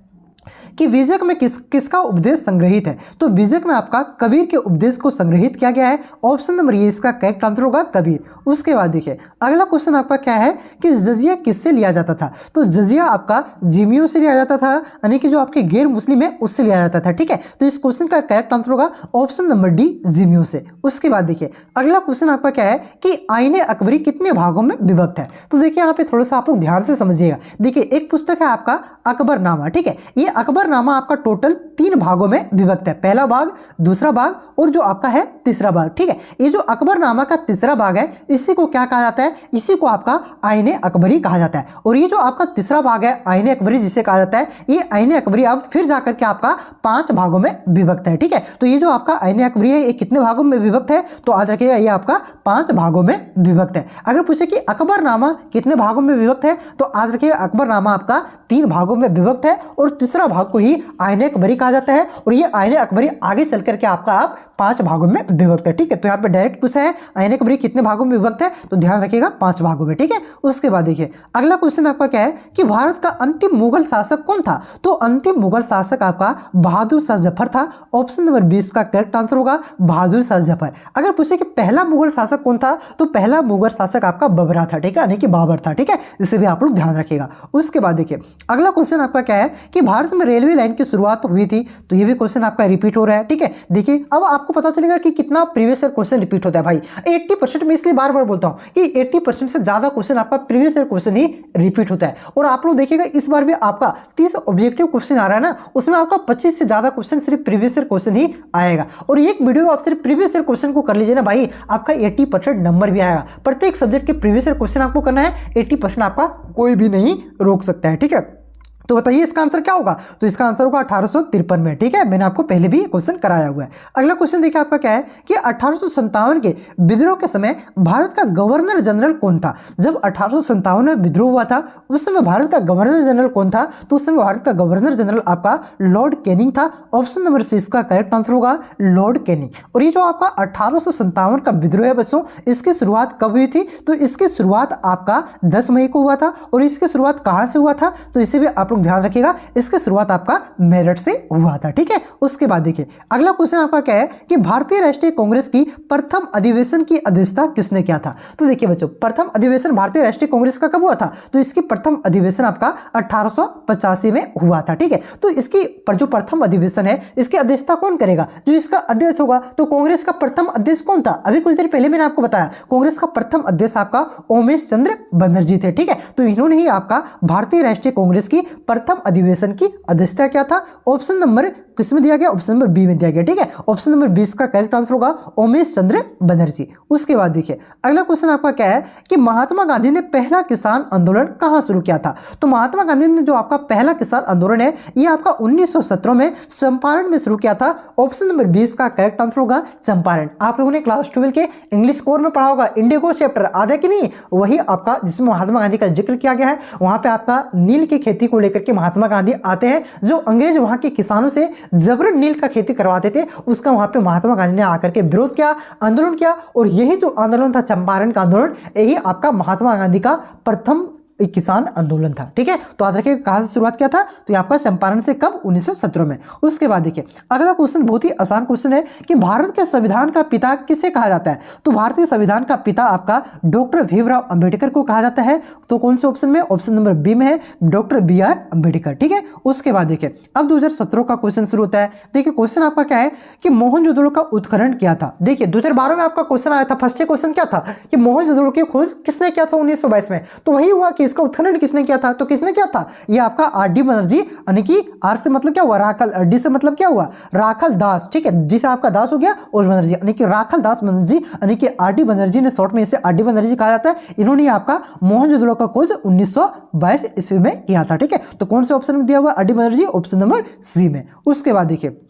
कि बीजक में किसका उपदेश संग्रहित है। तो बीजक में आपका कबीर के उपदेश को संग्रहित किया गया है। ऑप्शन नंबर ये इसका करेक्ट आंसर होगा, कबीर। उसके बाद देखिए अगला क्वेश्चन आपका क्या है कि जजिया किससे लिया जाता था। तो जजिया आपका जिमियों से लिया जाता था, यानी कि जो आपके गैर मुस्लिम है उससे लिया जाता था। ठीक है, तो इस क्वेश्चन का करेक्ट आंसर होगा ऑप्शन नंबर डी, जिमियों से। उसके बाद देखिए अगला क्वेश्चन आपका क्या है कि आईने अकबरी कितने भागों में विभक्त है। तो देखिए यहाँ पे थोड़ा सा आप लोग ध्यान से समझिएगा। देखिए एक पुस्तक है आपका अकबरनामा। ठीक है, ये अकबरनामा आपका टोटल 3 भागों में विभक्त है, पहला भाग, दूसरा भाग और जो आपका है तीसरा भाग। ठीक है, ये जो अकबरनामा का तीसरा भाग है इसी को क्या कहा जाता है, इसी को आपका आईने अकबरी कहा जाता है। और ये जो आपका तीसरा भाग है आईने अकबरी जिसे कहा जाता है, ये आईने अकबरी अब फिर जाकर के आपका 5 भागों में विभक्त है। ठीक है, तो ये जो आपका आईने अकबरी है ये कितने भागों में विभक्त है, तो याद रखिएगा ये आपका 5 भागों में विभक्त है। अगर पूछे कि अकबरनामा कितने भागों में विभक्त है, तो याद रखिएगा अकबरनामा आपका 3 भागों में विभक्त है और तीसरा भाग को ही आईने अकबरी कहा जाता है। और ये आईने अकबरी आगे चल करके आपका आप 5 भागों में विभक्त है। ठीक है, तो यहाँ पे डायरेक्ट पूछा है आईने अकबरी कितने भागों में विभक्त है, तो ध्यान रखिएगा 5 भागों में। ठीक है, उसके बाद देखिए अगला क्वेश्चन आपका क्या है कि भारत का अंतिम मुगल शासक कौन था। तो अंतिम मुगल शासक आपका बहादुर शाह जफर था। ऑप्शन नंबर 20 का करेक्ट आंसर होगा बहादुर शाह जफर। अगर पूछे कि पहला मुगल शासक कौन था, तो पहला मुगल शासक आपका बबरा था। ठीक है, यानी कि बाबर था। ठीक है, इसे भी आप लोग ध्यान रखिएगा। उसके बाद देखिए अगला क्वेश्चन आपका क्या है कि भारत में रेलवे लाइन की शुरुआत हुई थी। तो ये भी क्वेश्चन आपका रिपीट हो रहा है। ठीक है, देखिए अब आपको पता चलेगा कि कितना प्रीवियस ईयर क्वेश्चन रिपीट होता है भाई। 80% में इसलिए बार बार बोलता हूं कि 80% से ज्यादा क्वेश्चन आपका प्रीवियस ईयर क्वेश्चन ही रिपीट होता है। और आप लोग देखिएगा इस बार भी आपका 30 ऑब्जेक्टिव क्वेश्चन आ रहा है ना, उसमें आपका 25 से ज्यादा क्वेश्चन सिर्फ प्रीवियस ईयर क्वेश्चन ही आएगा। और एक वीडियो आप सिर्फ प्रीवियस ईयर क्वेश्चन को कर लीजिए ना भाई, आपका 80% नंबर भी आएगा। प्रत्येक सब्जेक्ट के प्रीवियस ईयर क्वेश्चन आपको करना है, 80% आपका कोई भी नहीं रोक सकता है। ठीक है, तो बताइए इसका आंसर क्या होगा, तो इसका आंसर होगा 1853 में। ठीक है, मैंने आपको पहले भी क्वेश्चन कराया हुआ है। अगला क्वेश्चन देखिए आपका क्या है कि 1857 के विद्रोह के समय भारत का गवर्नर जनरल कौन था। जब 1857 में विद्रोह हुआ था उस समय भारत का गवर्नर जनरल कौन था, तो उस समय भारत का गवर्नर जनरल आपका लॉर्ड कैनिंग था। ऑप्शन नंबर सी इसका करेक्ट आंसर होगा लॉर्ड कैनिंग। और ये जो आपका 1857 का विद्रोह है बच्चों, इसकी शुरुआत कब हुई थी, तो इसकी शुरुआत आपका 10 मई को हुआ था। और इसकी शुरुआत कहां से हुआ था, तो इसे भी आप लोग ध्यान रखिएगा, इसकी शुरुआत आपका मेरठ से हुआ था। ठीक है, उसके बाद देखिए अगला क्वेश्चन आपका क्या है कि भारतीय राष्ट्रीय कांग्रेस की प्रथम अधिवेशन की अध्यक्षता किसने किया था। तो देखिए बच्चों प्रथम अधिवेशन भारतीय राष्ट्रीय कांग्रेस का कब हुआ था, तो इसकी प्रथम अधिवेशन आपका 1885 में हुआ था। ठीक है, तो इसकी पर जो प्रथम अधिवेशन है इसकी अध्यक्षता कौन करेगा, जो इसका अध्यक्ष होगा। तो कांग्रेस का प्रथम अध्यक्ष कौन था, अभी कुछ देर पहले मैंने आपको बताया कांग्रेस का प्रथम अध्यक्ष आपका उमेश चंद्र बनर्जी थे। ठीक है, तो इन्होंने ही आपका भारतीय राष्ट्रीय कांग्रेस की प्रथम अधिवेशन की अध्यक्षता क्या था। ऑप्शन नंबर किसमें दिया गया, ऑप्शन नंबर बी में दिया गया। ठीक है, ऑप्शन नंबर 20 का करेक्ट आंसर होगा उमेश चंद्र बनर्जी। उसके बाद देखिए अगला क्वेश्चन आपका क्या है कि महात्मा गांधी ने पहला किसान आंदोलन कहां शुरू किया था। तो महात्मा गांधी ने जो आपका पहला किसान आंदोलन है ये आपका 1917 में चंपारण में शुरू किया था। ऑप्शन नंबर 20 का करेक्ट आंसर होगा चंपारण। आप लोगों ने क्लास 12 के इंग्लिश कोर में पढ़ा होगा, इंडिगो चैप्टर आधा कि नहीं, वही आपका जिसमें महात्मा गांधी का जिक्र किया गया है। वहां पे आपका नील की खेती को लेकर के महात्मा गांधी आते हैं, जो अंग्रेज वहां के किसानों से जबरन नील का खेती करवाते थे, उसका वहां पे महात्मा गांधी ने आकर के विरोध किया, आंदोलन किया। और यही जो आंदोलन था चंपारण का आंदोलन, यही आपका महात्मा गांधी का प्रथम एक किसान आंदोलन था। ठीक है, तो याद रखिए कहाँ से शुरुआत किया था, तो ये आपका चंपारण से, कब, 1917 में। उसके बाद देखिए अगला क्वेश्चन बहुत ही आसान क्वेश्चन है कि भारत के संविधान का पिता किसे कहा जाता है। तो भारतीय संविधान का पिता आपका डॉक्टर भीमराव अंबेडकर को कहा जाता है। तो कौन से ऑप्शन में, ऑप्शन नंबर बी में है डॉक्टर BR अंबेडकर। ठीक है, उसके बाद देखिए अब 2017 का क्वेश्चन शुरू होता है। देखिए क्वेश्चन आपका क्या है कि मोहनजोदड़ो का उत्खनन किया था। देखिए 2012 में आपका क्वेश्चन आया था, फर्स्ट क्वेश्चन क्या था कि मोहनजोदड़ो की खोज किसने किया था 1922 में। तो वही हुआ कि इसका उत्खनन किसने किया था, तो किसने किया था, ये आपका RD बनर्जी, यानी कि आर से मतलब क्या हुआ राखल, डी से मतलब क्या हुआ राखल दास। ठीक है, जी से आपका दास हो गया और बनर्जी यानी कि राखल दास बनर्जी, यानी कि RD बनर्जी ने, शॉर्ट में इसे RD बनर्जी कहा जाता है। इन्होंने आपका मोहनजोदड़ो का खोज 1922 ईस्वी में किया था। ठीक है, तो कौन से ऑप्शन में दिया हुआ RD Banerjee, option number C में। उसके बाद देखिए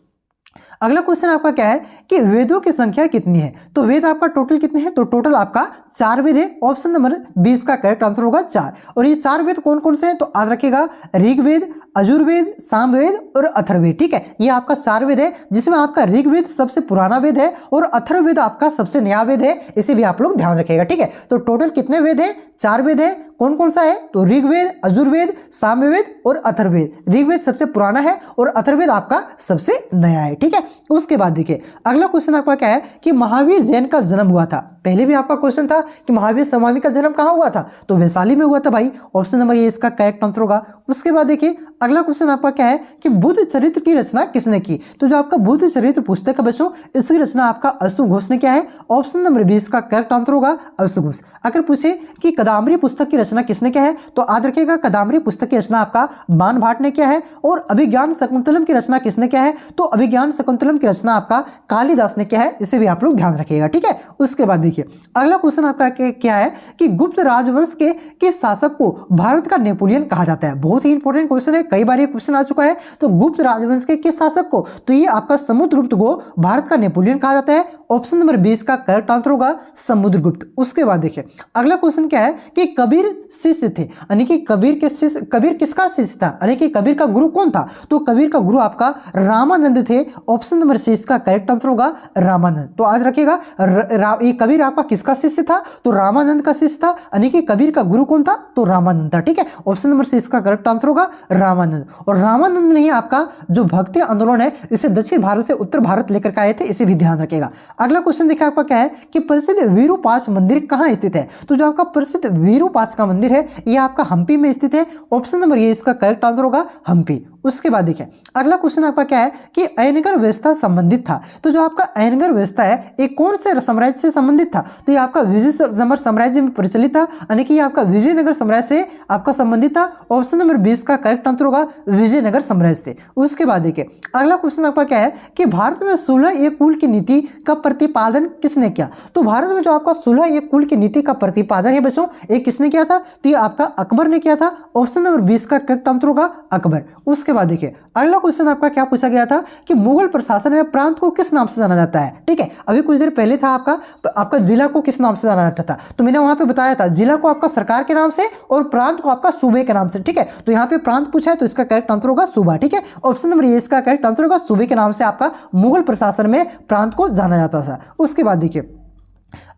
अगला क्वेश्चन आपका क्या है कि वेदों की संख्या कितनी है। तो वेद आपका टोटल कितने हैं, तो टोटल आपका 4 वेद है। ऑप्शन नंबर 20 का करेक्ट आंसर होगा 4। और ये 4 वेद कौन कौन से हैं, तो याद रखिएगा ऋग्वेद, यजुर्वेद, सामवेद और अथर्ववेद। ठीक है, ये आपका 4 वेद है, जिसमें आपका ऋग्वेद सबसे पुराना वेद है और अथर्ववेद आपका सबसे नया वेद है। इसे भी आप लोग ध्यान रखिएगा। ठीक है, तो टोटल कितने वेद हैं, 4 वेद है। कौन कौन सा है, तो ऋग्वेद, यजुर्वेद, सामवेद और अथर्ववेद। ऋग्वेद सबसे पुराना है और अथर्ववेद आपका सबसे नया है। ठीक है, उसके बाद देखिए अगला क्वेश्चन आपका क्या है कि महावीर जैन का जन्म हुआ था। पहले भी आपका क्वेश्चन था कि महावीर स्वामी का जन्म कहाँ हुआ था, तो वैशाली में हुआ था भाई। ऑप्शन नंबर ये इसका करेक्ट आंसर होगा। उसके बाद देखिए अगला क्वेश्चन आपका क्या है कि बुद्ध चरित्र की रचना किसने की। तो जो आपका बुद्ध चरित्र पुस्तक है बच्चों, इसकी रचना आपका अश्व घोष ने किया है। ऑप्शन नंबर 20 का करेक्ट आंसर होगा अश्व घोष। अगर पूछे कि कदम्बरी पुस्तक की रचना किसने किया है, तो याद रखिएगा कदम्बरी पुस्तक की रचना आपका बाण भाट ने किया है। और अभिज्ञान शकुंतलम की रचना किसने किया है, तो अभिज्ञान शकुंतलम की रचना आपका कालिदास ने किया है। इसे भी आप लोग ध्यान रखिएगा। ठीक है, उसके बाद देखिए अगला क्वेश्चन आपका क्या है कि गुप्त राजवंश के किस शासक को भारत का नेपोलियन कहा जाता है। बहुत ही इंपॉर्टेंट क्वेश्चन है, कई बार ये क्वेश्चन आ चुका है। तो गुप्त राजवंश के किस शासक को, तो ये आपका समुद्रगुप्त को भारत का नेपोलियन कहा जाता है। ऑप्शन नंबर 20 का करेक्ट आंसर होगा समुद्रगुप्त। उसके बाद देखिए अगला क्वेश्चन क्या है कि कबीर शिष्य थे, यानी कि कबीर के शिष्य, कबीर किसका शिष्य था, यानी कि कबीर का गुरु कौन था, तो कबीर का गुरु आपका रामानंद थे। ऑप्शन नंबर 6 का करेक्ट आंसर होगा रामानंद। तो याद रखिएगा ये कबीर आपका किसका शिष्य था, तो रामानंद का शिष्य था, यानी कि कबीर का गुरु कौन था, तो रामानंद था। ठीक है, ऑप्शन नंबर 6 का करेक्ट आंसर होगा रामानंद। और रामानंद ने ही आपका जो भक्ति आंदोलन है इसे दक्षिण भारत से उत्तर भारत लेकर के आए थे। इसे भी ध्यान रखिएगा। अगला क्वेश्चन देखिए आपका क्या है कि प्रसिद्ध विरूपाक्ष मंदिर कहाँ स्थित है। तो जो आपका प्रसिद्ध विरूपाक्ष का मंदिर है ये आपका हम्पी में स्थित है। ऑप्शन नंबर ये इसका करेक्ट आंसर होगा हम्पी। उसके बाद देखिए अगला क्वेश्चन आपका क्या है कि अयनगर व्यवस्था संबंधित था। तो जो आपका अयनगर व्यवस्था है ये कौन से साम्राज्य से संबंधित था, तो ये आपका विजयनगर साम्राज्य में प्रचलित था, यानी कि आपका विजयनगर साम्राज्य से आपका संबंधित था। ऑप्शन नंबर 20 का करेक्ट आंसर होगा विजयनगर साम्राज्य से। उसके बाद देखिए अगला क्वेश्चन आपका क्या है कि भारत में 16 एक कुल की नीति का प्रतिपादन किसने किया। तो भारत में जो आपका 16 एक कुल की नीति का प्रतिपादन है बच्चों, ये किसने किया था, तो ये आपका अकबर ने किया था। ऑप्शन नंबर 20 का करेक्ट आंसर होगा अकबर। उसके बाद देखिए अगला क्वेश्चन आपका क्या पूछा गया था कि मुगल प्रशासन में प्रांत को किस नाम से जाना जाता है। ठीक है, अभी कुछ देर पहले था आपका जिला को किस नाम से जाना जाता था, तो मैंने वहां पे बताया था जिला को आपका सरकार के नाम से और प्रांत को आपका सूबे के नाम से। ठीक है, तो यहाँ पे प्रांत पूछा है तो इसका करेक्ट आंसर होगा सूबा। ठीक है, ऑप्शन नंबर ये इसका करेक्ट आंसर होगा सूबे के नाम से आपका मुगल प्रशासन में प्रांत को जाना जाता था। उसके बाद देखिए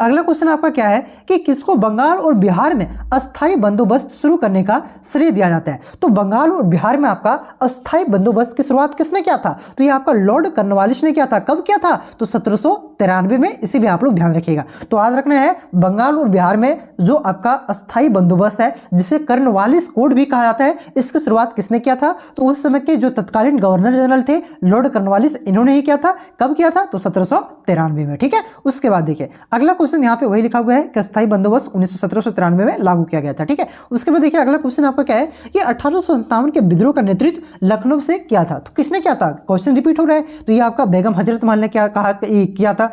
अगला क्वेश्चन आपका क्या है कि किसको बंगाल और बिहार में अस्थायी बंदोबस्त शुरू करने का श्रेय दिया जाता है। तो बंगाल और बिहार में आपका अस्थायी बंदोबस्त की शुरुआत किसने किया था, तो ये आपका लॉर्ड कॉर्नवालिस ने किया था। कब किया था, तो 1793 में। इसे भी आप लोग ध्यान रखिएगा। तो याद रखना है बंगाल और बिहार में जो आपका अस्थायी बंदोबस्त है जिसे कॉर्नवालिस कोड भी कहा जाता है, इसकी शुरुआत किसने किया था, तो उस समय के जो तत्कालीन गवर्नर जनरल थे लॉर्ड कॉर्नवालिस, इन्होंने ही किया था। कब किया था, तो 1793 में। ठीक है, उसके बाद देखिए अगला क्वेश्चन यहाँ पे वही लिखा हुआ है कि अस्थायी बंदोबस्त 1793 में लागू किया गया था। ठीक है, उसके बाद देखिए अगला क्वेश्चन आपका क्या है कि 1857 के विद्रोह का नेतृत्व लखनऊ से किया था। तो किसने किया था, क्वेश्चन रिपीट हो रहा है। तो ये आपका बेगम हजरत महल ने क्या कहा किया था,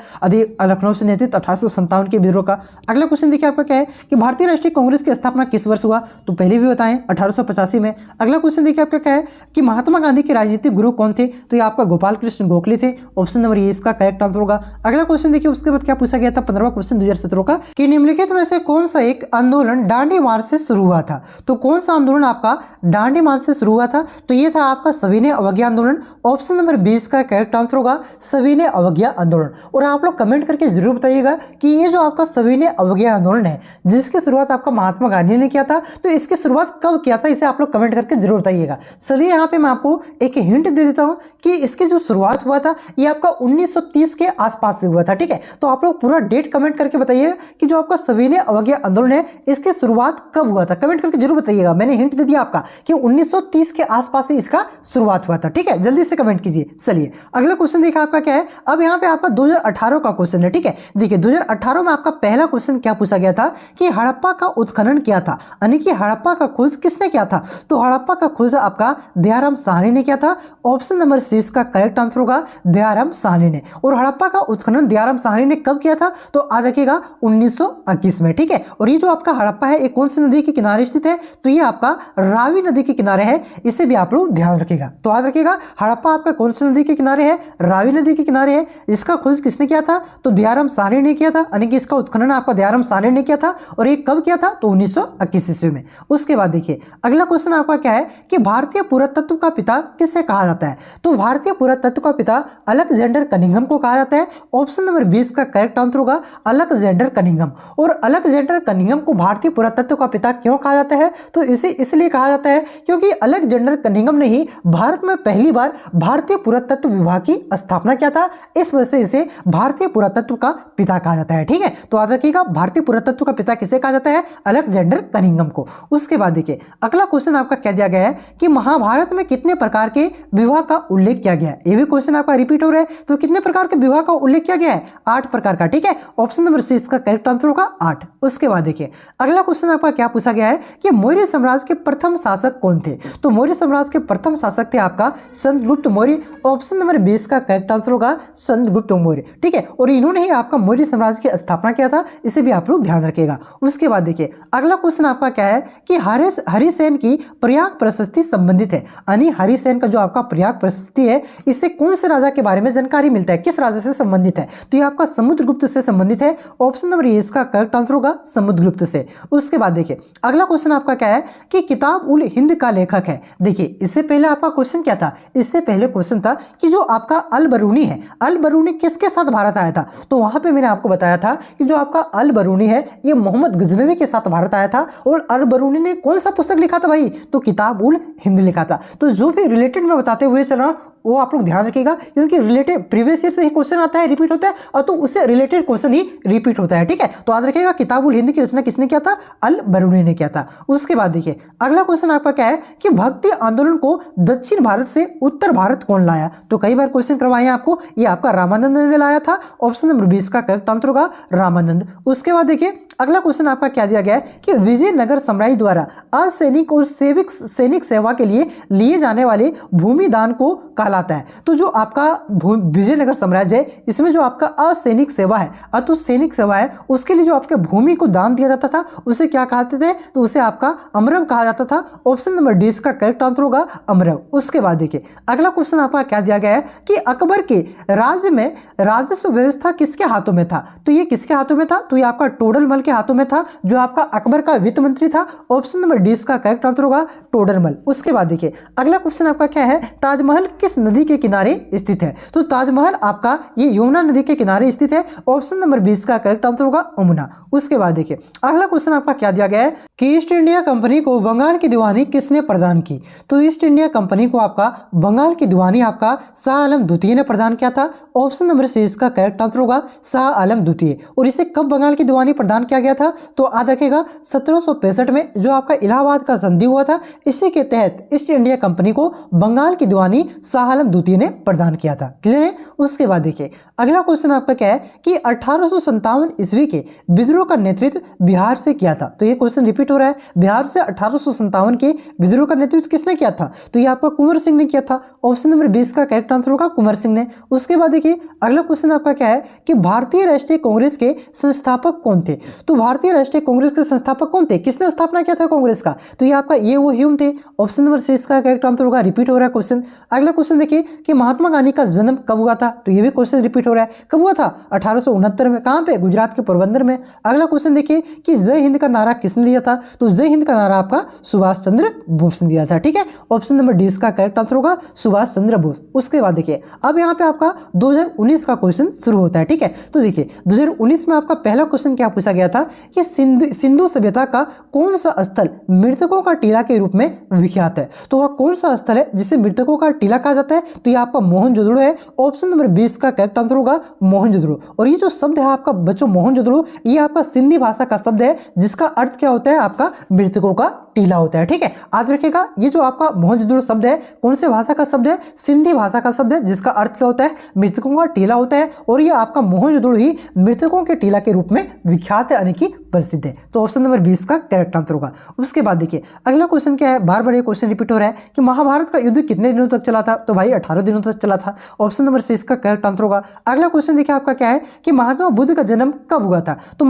लखनऊ से नेतृत्व 1857 के विद्रोह का। अगला क्वेश्चन देखिए आपका क्या है कि भारतीय राष्ट्रीय कांग्रेस की स्थापना किस वर्ष हुआ, तो पहले भी बताएं 1885 में। अगला क्वेश्चन देखिए आपका क्या है कि महात्मा गांधी के राजनीतिक गुरु कौन थे, तो ये आपका गोपाल कृष्ण गोखले थे। ऑप्शन नंबर ये इसका करेक्ट आंसर होगा। अगला क्वेश्चन देखिए उसके बाद क्या पूछा गया था, 15वां क्वेश्चन 2017 का कि निम्नलिखित में से कौन सा एक आंदोलन दांडी मार्च से शुरू हुआ था। तो कौन सा आंदोलन आपका दांडी मार्च से शुरू हुआ था, तो ये था आपका सविनय अवज्ञा आंदोलन। ऑप्शन नंबर 20 का करेक्ट आंसर होगा सविनय अवज्ञा आंदोलन। और आप लोग कमेंट करके जरूर बताइएगा कि ये जो आपका सविनय अवज्ञा आंदोलन है जिसकी शुरुआत आपका महात्मा गांधी ने किया था, तो इसकी शुरुआत कब किया था, इसे आप लोग कमेंट करके जरूर बताइएगा। चलिए यहाँ पे मैं आपको एक हिंट दे देता हूँ कि इसकी जो शुरुआत हुआ था ये आपका 1930 के आसपास से हुआ था। ठीक है, तो आप लोग पूरा डेट कमेंट करके बताइएगा कि जो आपका सविनय अवज्ञा आंदोलन है इसकी शुरुआत कब हुआ था, कमेंट करके जरूर बताइएगा। मैंने हिंट दे दिया आपका कि 1930 के आसपास से इसका शुरुआत हुआ था। ठीक है, जल्दी से कमेंट कीजिए। चलिए अगला क्वेश्चन देखिए आपका क्या है। अब यहाँ पे आपका 2018 का क्वेश्चन है। ठीक है, देखिए 2018 में आपका पहला क्वेश्चन क्या पूछा गया था कि हड़प्पा का उत्खनन किया था, यानी कि हड़प्पा का खोज किसने किया था। तो हड़प्पा का खोज आपका दयाराम साहनी ने किया था। ऑप्शन नंबर 6 का करेक्ट आंसर होगा दयाराम साहनी ने। और हड़प्पा का उत्खनन दयाराम साहनी ने कब किया था, तो याद रखिएगा 1921 में। ठीक है, और ये जो आपका हड़प्पा है ये कौन सी नदी के किनारे स्थित है, तो ये आपका रावी नदी के किनारे है, इसे भी आप लोग ध्यान रखिएगा। तो याद रखिएगा हड़प्पा आपका कौन सी नदी के किनारे है, रावी नदी के किनारे है। इसका खोज किसने किया था, तो दयाराम साहनी ने किया था, यानी कि इसका उत्खनन आपका दयाराम साहनी ने किया था। और ये कब किया था, तो 1921 ईस्वी में। उसके बाद देखिए अगला क्वेश्चन आपका क्या है कि भारतीय पुरातत्व का पिता किसे कहा जाता है। तो भारतीय पुरातत्व का पिता अलेक्जेंडर कनिंघम को कहा जाता है। ऑप्शन नंबर 20 का करेक्ट आंसर होगा अलेक्जेंडर कनिंघम। और अलेक्जेंडर कनिंघम को भारतीय पुरातत्व का पिता क्यों कहा जाता है, तो इसे इसलिए कहा जाता है क्योंकि अलेक्जेंडर कनिंघम ने ही भारत में पहली बार भारतीय पुरातत्व विभाग की स्थापना किया था। इस वजह से इसे भारतीय पुरातत्व का पिता कहा जाता है। ठीक है, तो याद रखिएगा भारतीय पुरातत्व का पिता किसे कहा जाता है, अलेक्जेंडर कनिंघम को। उसके बाद देखिए अगला क्वेश्चन आपका क्या दिया गया है कि महाभारत में कितने प्रकार के विवाह का उल्लेख किया गया है। ये भी क्वेश्चन आपका रिपीट हो रहा है, तो कितने प्रकार के विवाह का उल्लेख किया गया है, 8 प्रकार का। ठीक है, ऑप्शन नंबर 6 का करेक्ट आंसर होगा 8। उसके बाद देखिए अगला क्वेश्चन आपका क्या पूछा गया है कि मौर्य साम्राज्य के प्रथम शासक कौन थे। तो मौर्य साम्राज्य के प्रथम शासक थे आपका चंद्रगुप्त मौर्य। ऑप्शन नंबर 20 का करेक्ट आंसर होगा चंद्रगुप्त मौर्य। ठीक है, और इन्होंने ही आपका मौर्य साम्राज्य की स्थापना किया था, इसे भी आप लोग ध्यान रखिएगा। उसके बाद देखिए अगला क्वेश्चन आपका क्या है कि हरिसेन की प्रयाग प्रशस्ति संबंधित है, यानी हरिसेन का जो आपका प्रयाग प्रशस्ति है इससे कौन से राजा के बारे में जानकारी मिलता है, किस राजा से संबंधित है, तो ये आपका समुद्रगुप्त से संबंधित है। ऑप्शन नंबर 20 का करेक्ट आंसर होगा समुद्रगुप्त से। उसके बाद देखिए अगला क्वेश्चन आपका क्या है कि किताब उल हिंद का लेखक है। देखिए इससे पहले आपका क्वेश्चन क्या था, इससे पहले क्वेश्चन था कि जो आपका अल बरूनी है, अल बरूनी किसके साथ भारत आया था। तो वहां पे मैंने आपको बताया था कि जो आपका अल बरूनी है ये मोहम्मद गजनवी के साथ भारत आया था। और अल बरूनी ने कौन सा पुस्तक लिखा था भाई, तो किताब उल हिंद लिखा था। तो जो भी रिलेटेड मैं बताते हुए चल रहा हूं वो आप लोग ध्यान रखिएगा, क्योंकि रिलेटेड प्रीवियस ईयर से ही क्वेश्चन आता है, रिपीट होता है, और तो उससे रिलेटेड क्वेश्चन ही रिपीट होता है। ठीक है, तो याद रखिएगा किताब उल हिंद की रचना किसने किया था, अल बरूनी ने किया था। उसके बाद देखिए अगला क्वेश्चन आपका क्या है कि भक्ति आंदोलन को दक्षिण भारत से उत्तर भारत कौन लाया। तो कई बार क्वेश्चन करवाए आपको, ये आपका रामानंद ने लाया था। ऑप्शन नंबर 20 का करेक्ट आंसर होगा रामानंद। उसके बाद देखिए अगला क्वेश्चन आपका क्या दिया गया है कि विजयनगर साम्राज्य द्वारा असैनिक और सैनिक सेवा के लिए जाने वाले भूमि दान को कहलाता है। तो जो आपका विजयनगर साम्राज्य है इसमें जो आपका असैनिक सेवा है, अतु सैनिक सेवा है, उसके लिए जो आपके भूमि को दान दिया जाता था उसे क्या कहते थे, तो उसे आपका अमरव कहा जाता था। ऑप्शन नंबर 20 का करेक्ट आंसर होगा अमरव। उसके बाद देखिए अगला क्वेश्चन आपका क्या दिया गया है कि अकबर के राज्य में राजस्व व्यवस्था किसके हाथों में था। तो ये किसके हाथों में था, तो ये आपका टोडरमल के हाथों में था, जो आपका अकबर का वित्त मंत्री था। ऑप्शन नंबर 20 का करेक्ट आंसर होगा टोडरमल। उसके बाद देखिए अगला क्वेश्चन आपका क्या है, ताजमहल किस नदी के किनारे स्थित है। तो ताजमहल आपका ये यमुना नदी के किनारे स्थित है। ऑप्शन नंबर 20 का करेक्ट आंसर होगा यमुना। उसके बाद देखिए अगला क्वेश्चन आपका क्या दिया गया है कि ईस्ट इंडिया कंपनी को बंगाल की दीवानी किसने प्रदान की। तो ईस्ट इंडिया कंपनी को आपका बंगाल की दीवानी आपका शाह आलम द्वितीय ने प्रदान किया था। ऑप्शन नंबर 6 का करेक्ट आंसर होगा शाह आलम द्वितीय। और इसे कब बंगाल की दीवानी प्रदान किया गया था, तो याद रखिएगा 1765 में जो आपका इलाहाबाद का संधि हुआ था, इसी के तहत ईस्ट इंडिया कंपनी को बंगाल की दीवानी शाह आलम द्वितीय ने प्रदान किया था। क्लियर है। उसके बाद देखिए अगला क्वेश्चन आपका क्या है कि 1857 ईस्वी के विद्रोह का नेतृत्व बिहार से किया था। तो ये क्वेश्चन रिपीट रिपीट हो रहा है। बिहार से 1857 के विद्रोह का नेतृत्व किसने किया था? तो ये आपका कुंवर सिंह ने किया था। ऑप्शन नंबर 20 का करेक्ट आंसर होगा कुंवर सिंह ने। उसके बाद देखिए अगला क्वेश्चन आपका क्या है कि भारतीय राष्ट्रीय कांग्रेस के संस्थापक कौन थे? तो भारतीय राष्ट्रीय कांग्रेस के संस्थापक कौन थे? किसने स्थापना किया था कांग्रेस का? तो ये आपका ये वो ह्यूम थे। ऑप्शन नंबर 6 का करेक्ट आंसर होगा। रिपीट हो रहा है क्वेश्चन। अगला क्वेश्चन देखिए कि महात्मा गांधी का जन्म कब हुआ था? तो ये भी क्वेश्चन रिपीट हो रहा है। कब हुआ था? 1869 में। कहां पे? गुजरात के पोरबंदर में। अगला क्वेश्चन देखिए कि जय हिंद का नारा किसने दिया था? तो जय हिंद का नारा आपका सुभाष चंद्र बोस ने दिया था। ठीक है, ऑप्शन नंबर डी इसका करेक्ट आंसर होगा सुभाष चंद्र बोस। उसके बाद देखिए अब यहाँ पे आपका 2019 का क्वेश्चन शुरू होता है। ठीक है, तो देखिए 2019 में आपका पहला क्वेश्चन क्या पूछा गया था कि सिंधु सभ्यता का कौन सा स्थल मृतकों का टीला के रूप में विख्यात है? तो वह कौन सा स्थल है जिसे मृतकों का टीला कहा जाता है? तो ये आपका मोहनजोदड़ो है। ऑप्शन नंबर 20 का करेक्ट आंसर होगा मोहनजोदड़ो। और ये जो शब्द है आपका बच्चों मोहनजोदड़ो, ये आपका सिंधी भाषा का शब्द है जिसका अर्थ क्या होता है? आपका मृतकों का टीला होता है। ठीक है, याद रखिएगा ये जो आपका मोहनजोदड़ो शब्द है कौन से भाषा का शब्द है? सिंधी भाषा का शब्द है जिसका अर्थ क्या होता है? मृतकों का टीला होता है। और ये आपका मोहनजोदड़ो ही मृतकों के टीला के रूप में विख्यात है यानी कि प्रसिद्ध है। तो ऑप्शन नंबर 20 का करेक्ट आंसर होगा। उसके बाद देखिए अगला क्वेश्चन क्या है, बार बार ये क्वेश्चन रिपीट हो रहा है कि महाभारत का युद्ध कितने दिनों तक चला था? तो भाई 18 दिनों तक चला था। ऑप्शन नंबर 6 का करेक्ट आंसर होगा। अगला क्वेश्चन देखिए आपका क्या है कि महात्मा बुद्ध का जन्म कब हुआ था? तो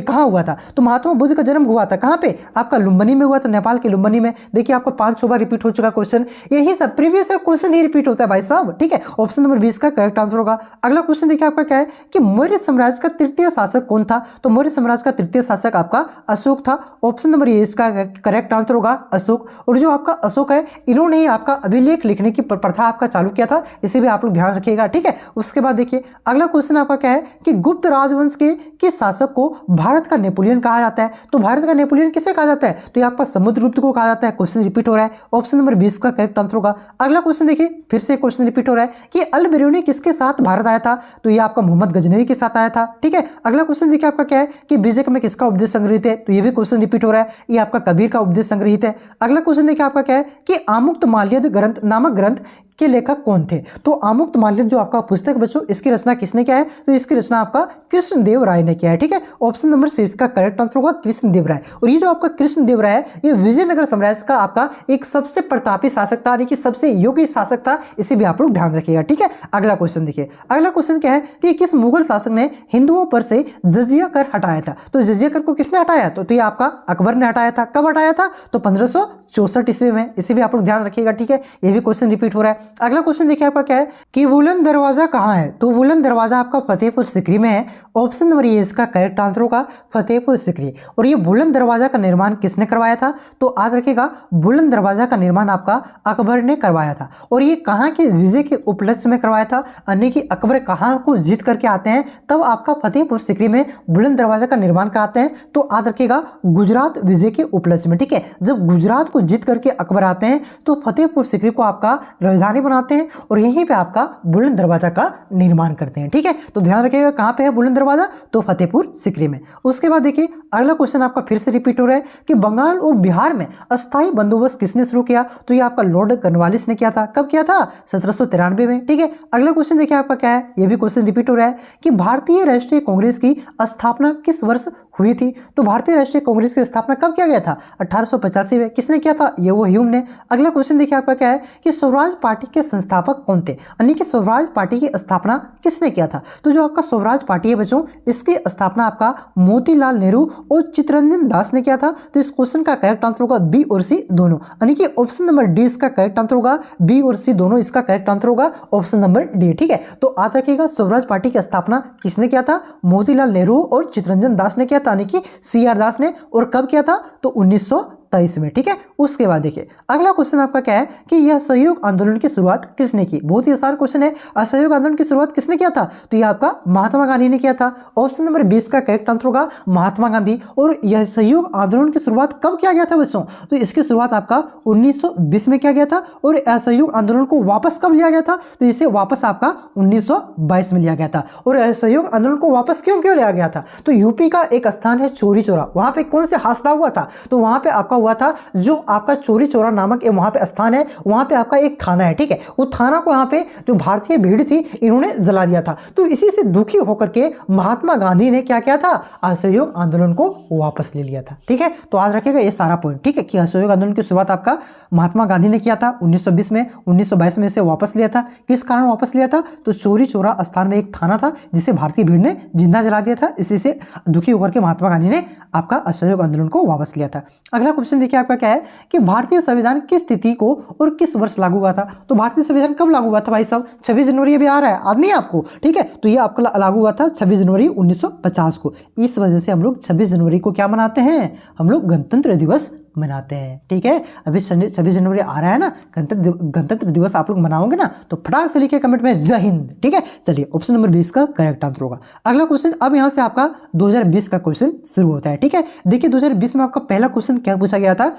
कहाँ हुआ था? तो महात्मा बुद्ध का जन्म हुआ था कहाँ पे? आपका लुम्बिनी में हुआ था, नेपाल के लुम्बिनी में। देखिए आपको 5-6 बार रिपीट हो चुका क्वेश्चन। यही सब प्रीवियस क्वेश्चन ही रिपीट होता है भाई साहब। ठीक है, ऑप्शन नंबर 20 का करेक्ट आंसर होगा। अगला क्वेश्चन देखिए आपका क्या है कि मौर्य साम्राज्य का तृतीय शासक कौन था? तो मौर्य साम्राज्य का तृतीय शासक आपका अशोक था। ऑप्शन नंबर ये इसका करेक्ट आंसर होगा अशोक। और जो आपका अशोक है इन्होंने ही आपका अभिलेख लिखने की प्रथा आपका चालू किया था, इसे भी आप लोग ध्यान रखिएगा। ठीक है, उसके बाद देखिए अगला क्वेश्चन आपका क्या है कि गुप्त राजवंश के किस शासक को भारत का नेपोलियन कहा जाता है? तो भारत का नेपोलियन किसे कहा जाता है? तो ये आपका समुद्रगुप्त को कहा जाता है। क्वेश्चन रिपीट हो रहा है। ऑप्शन नंबर 20 का करेक्ट आंसर होगा। अगला क्वेश्चन देखिए फिर से क्वेश्चन रिपीट हो रहा है कि अल बिरूनी किसके साथ भारत आया था? तो ये आपका मोहम्मद गजनवी के साथ आया था। ठीक है, अगला क्वेश्चन देखिए आपका क्या है कि बीजेक में किसका उपदेश संग्रहित है? तो ये भी क्वेश्चन रिपीट हो रहा है। ये आपका कबीर का उपदेश संग्रहित है। अगला क्वेश्चन देखिए आपका क्या है कि आमुक्त माल्यद ग्रंथ नामक ग्रंथ के लेखक कौन थे? तो आमुक्त माल्यद जो आपका पुस्तक बच्चों इसकी रचना किसने किया है? तो इसकी रचना आपका कृष्णदेव राय ने किया है। ठीक है, ऑप्शन नंबर 6 का करेक्ट आंसर होगा कृष्णदेव राय। और ये जो आपका कृष्णदेव राय है ये विजयनगर साम्राज्य का आपका एक सबसे प्रतापी शासक था, यानी कि सबसे योग्य शासक था। इसे भी आप लोग ध्यान रखिएगा। ठीक है, अगला क्वेश्चन देखिए। अगला क्वेश्चन क्या है कि किस मुगल शासक ने हिंदुओं पर से जजिया कर हटाया था? तो जजिया कर को किसने हटाया? तो ये आपका अकबर ने हटाया था। कब हटाया था? तो 1564 ईस्वी में। इसे भी आप लोग ध्यान रखिएगा। ठीक है, ये भी क्वेश्चन रिपीट हो रहा है। अगला क्वेश्चन देखिए आपका क्या है कि बुलंद दरवाजा कहाँ है? तो बुलंद दरवाजा आपका फतेहपुर सीकरी में है। ऑप्शन नंबर ये इसका करेक्ट आंसर होगा फतेहपुर सीकरी। और ये बुलंद दरवाजा का निर्माण किसने करवाया था? तो याद रखिएगा बुलंद दरवाजा का निर्माण आपका अकबर ने करवाया था। और ये कहाँ के विजय के उपलक्ष्य में करवाया था? यानी कि अकबर कहाँ को जीत करके आते हैं तब आपका फतेहपुर सीकरी में बुलंद दरवाजा का निर्माण कराते हैं। तो याद रखिएगा गुजरात विजय के उपलक्ष्य में। ठीक है, जब गुजरात को जीत करके अकबर आते हैं तो फतेहपुर सीकरी को आपका राजधानी बनाते हैं और यहीं पे आपका बुलंद दरवाजा का निर्माण करते हैं। ठीक है, तो ध्यान रखिएगा कहाँ पे है बुलंद दरवाजा? तो फतेहपुर सीकरी में। उसके बाद देखिए अगला क्वेश्चन आपका फिर से रिपीट हो रहा है कि बंगाल और बिहार में अस्थायी बंदोबस्त किसने शुरू किया? तो ये आपका लॉर्ड कॉर्नवालिस ने किया था। कब किया था? 1793 में। ठीक है, अगला क्वेश्चन देखिए आपका क्या है, ये भी क्वेश्चन रिपीट हो रहा है कि भारतीय राष्ट्रीय कांग्रेस की स्थापना किस वर्ष हुई थी? तो भारतीय राष्ट्रीय कांग्रेस की स्थापना कब किया गया था? 1885 में। किसने किया था? ये वो ह्यूम ने। अगला क्वेश्चन देखिए आपका क्या है कि स्वराज पार्टी के संस्थापक कौन थे? यानी कि स्वराज पार्टी की स्थापना किसने किया था? तो जो आपका स्वराज पार्टी है बच्चों इसकी स्थापना आपका मोतीलाल नेहरू और चित्तरंजन दास ने किया था। तो इस क्वेश्चन का करेक्ट आंसर होगा बी और सी दोनों, यानी कि ऑप्शन नंबर डी इसका करेक्ट आंसर होगा। बी और सी दोनों इसका करेक्ट आंसर होगा ऑप्शन नंबर डी। ठीक है, तो याद रखिएगा स्वराज पार्टी की स्थापना किसने किया था? मोतीलाल नेहरू और चित्तरंजन दास ने किया था, यानी कि CR दास ने। और कब किया था? तो 1923 में। ठीक है, उसके बाद देखिए अगला क्वेश्चन आपका क्या है कि यह असहयोग आंदोलन की शुरुआत किसने की? बहुत ही आसान क्वेश्चन है। असहयोग आंदोलन की शुरुआत किसने किया था? तो यह आपका महात्मा गांधी ने किया था। ऑप्शन नंबर 20 का करेक्ट आंसर होगा महात्मा गांधी। और यह असहयोग आंदोलन की शुरुआत कब किया गया था बच्चों? तो इसकी शुरुआत आपका 1920 में किया गया था। और असहयोग आंदोलन को वापस कब लिया गया था? तो इसे वापस आपका 1922 में लिया गया था। और असहयोग आंदोलन को वापस क्यों लिया गया था? तो यूपी का एक स्थान है चौरी चौरा, वहां पे कौन से हादसा हुआ था? तो वहां पे आपका हुआ था, जो आपका चौरी चौरा नामक वहां पे स्थान है, वहां पे आपका एक थाना है, ठीक है। वो थाना को यहाँ पे जो भारतीय भीड़ थी इन्होंने जला दिया था। तो इसी से दुखी होकर के महात्मा गांधी ने क्या किया था, असहयोग आंदोलन को वापस ले लिया था, ठीक है। तो याद रखिएगा ये सारा पॉइंट, ठीक है, कि असहयोग आंदोलन की शुरुआत आपका महात्मा गांधी ने किया था 1920 में, 1922 में इसे वापस लिया था। किस कारण वापस लिया था, तो चौरी चौरा स्थान में एक थाना था जिसे भारतीय भीड़ ने जिंदा जला दिया था। इसी से दुखी होकर के महात्मा गांधी ने आपका असहयोग आंदोलन को वापस लिया था। अगला क्वेश्चन देखिए आपका क्या है कि भारतीय संविधान किस तिथि को और किस वर्ष लागू हुआ था। तो भारतीय संविधान कब लागू हुआ था भाई साहब, 26 जनवरी अभी आ रहा है, याद नहीं है आपको, ठीक है। तो ये आपका लागू हुआ था 26 जनवरी 1950 को। इस वजह से हम लोग 26 जनवरी को क्या मनाते हैं, हम लोग गणतंत्र दिवस मनाते हैं, ठीक है। अभी 26 जनवरी आ रहा है ना, गणतंत्र दिवस आप लोग मनाओगे ना, तो फटाक से लिखिए कमेंट में जय हिंद, ठीक है। चलिए ऑप्शन नंबर 20 का करेक्ट आंसर होगा। अगला क्वेश्चन, अब यहां से आपका 2020 का क्वेश्चन शुरू होता है, ठीक है। देखिए 2020 में आपका पहला क्वेश्चन क्या पूछा गया था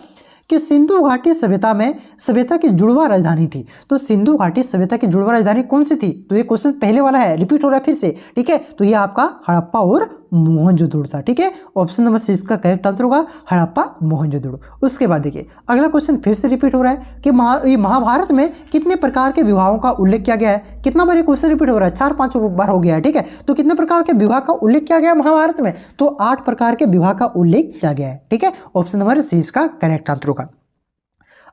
कि सिंधु घाटी सभ्यता की जुड़वा राजधानी थी। तो सिंधु घाटी सभ्यता की जुड़वा राजधानी कौन सी थी, तो ये क्वेश्चन पहले वाला है, रिपीट हो रहा है फिर से, ठीक है। तो ये आपका हड़प्पा और मोहनजोदड़ो था, ठीक है। ऑप्शन नंबर 6 का करेक्ट आंसर होगा हड़प्पा मोहनजोदड़ो। उसके बाद देखिए अगला क्वेश्चन फिर से रिपीट हो रहा है कि महाभारत में कितने प्रकार के विवाहों का उल्लेख किया गया है। कितना बार ये क्वेश्चन रिपीट हो रहा है, 4-5 बार हो गया है, ठीक है। तो कितने प्रकार के विवाह का उल्लेख किया गया है महाभारत में, तो 8 प्रकार के विवाह का उल्लेख किया गया है, ठीक है। ऑप्शन नंबर 6 का करेक्ट आंसर होगा।